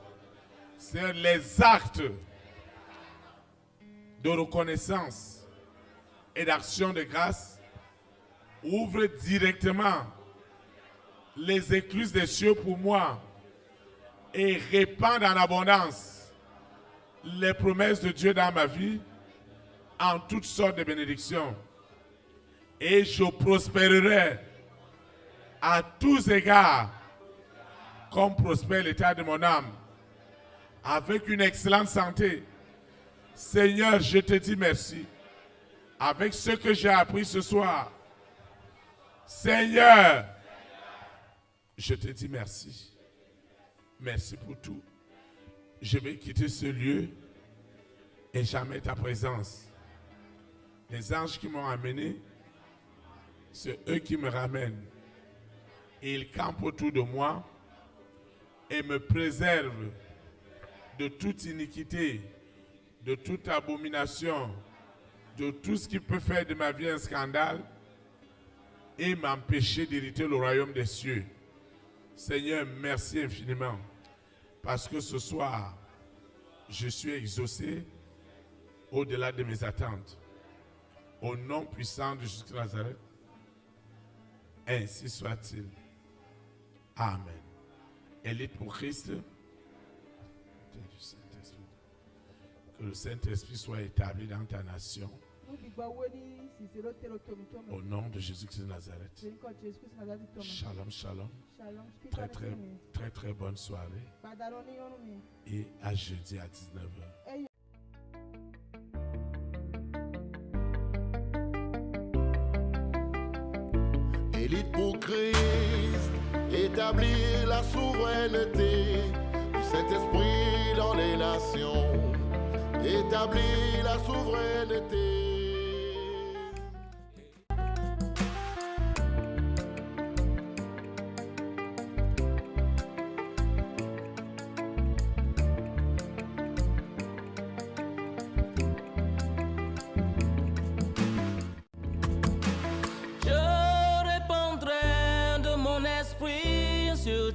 S1: C'est les actes de reconnaissance et d'action de grâce ouvrent directement les écluses des cieux pour moi et répandent en abondance les promesses de Dieu dans ma vie en toutes sortes de bénédictions. Et je prospérerai à tous égards comme prospère l'état de mon âme, avec une excellente santé. Seigneur, je te dis merci. Avec ce que j'ai appris ce soir, Seigneur, je te dis merci. Merci pour tout. Je vais quitter ce lieu et jamais ta présence. Les anges qui m'ont amené, c'est eux qui me ramènent. Et ils campent autour de moi et me préservent de toute iniquité, de toute abomination, de tout ce qui peut faire de ma vie un scandale et m'empêcher d'hériter le royaume des cieux. Seigneur, merci infiniment, parce que ce soir, je suis exaucé au-delà de mes attentes. Au nom puissant de Jésus de Nazareth, ainsi soit-il. Amen. Élite pour Christ, que le Saint-Esprit soit établi dans ta nation. Au nom de Jésus-Christ de Nazareth. Shalom, shalom. Très bonne soirée. Et à jeudi à 19h.
S4: Élite pour Christ, établir la souveraineté du Saint-Esprit dans les nations. Établir la souveraineté.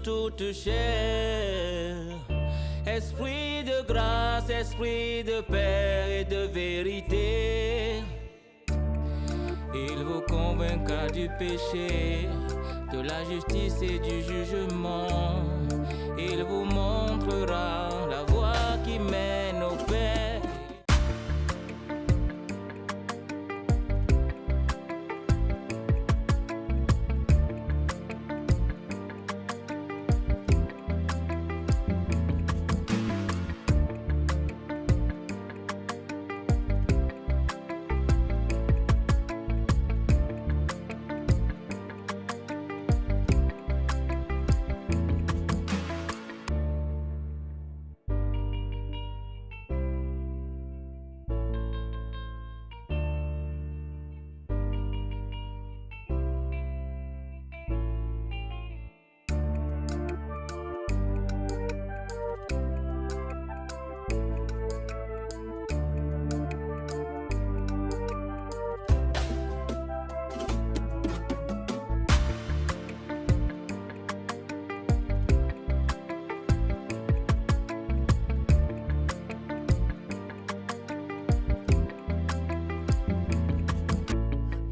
S2: Toute chair, esprit de grâce, esprit de paix et de vérité, il vous convaincra du péché, de la justice et du jugement, il vous montrera la voie qui mène au Père.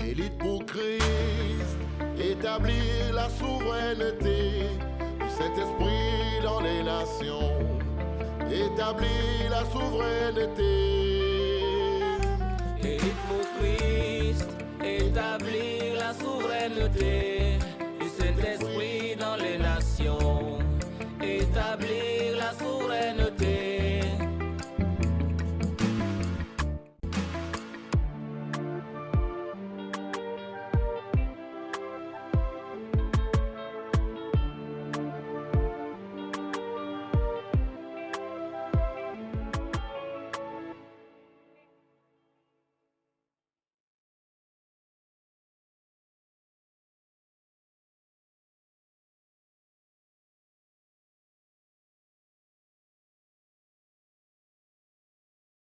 S4: Élite pour Christ, établir la souveraineté du Saint-Esprit dans les nations. Établir la souveraineté.
S2: Élite pour Christ, établir la souveraineté.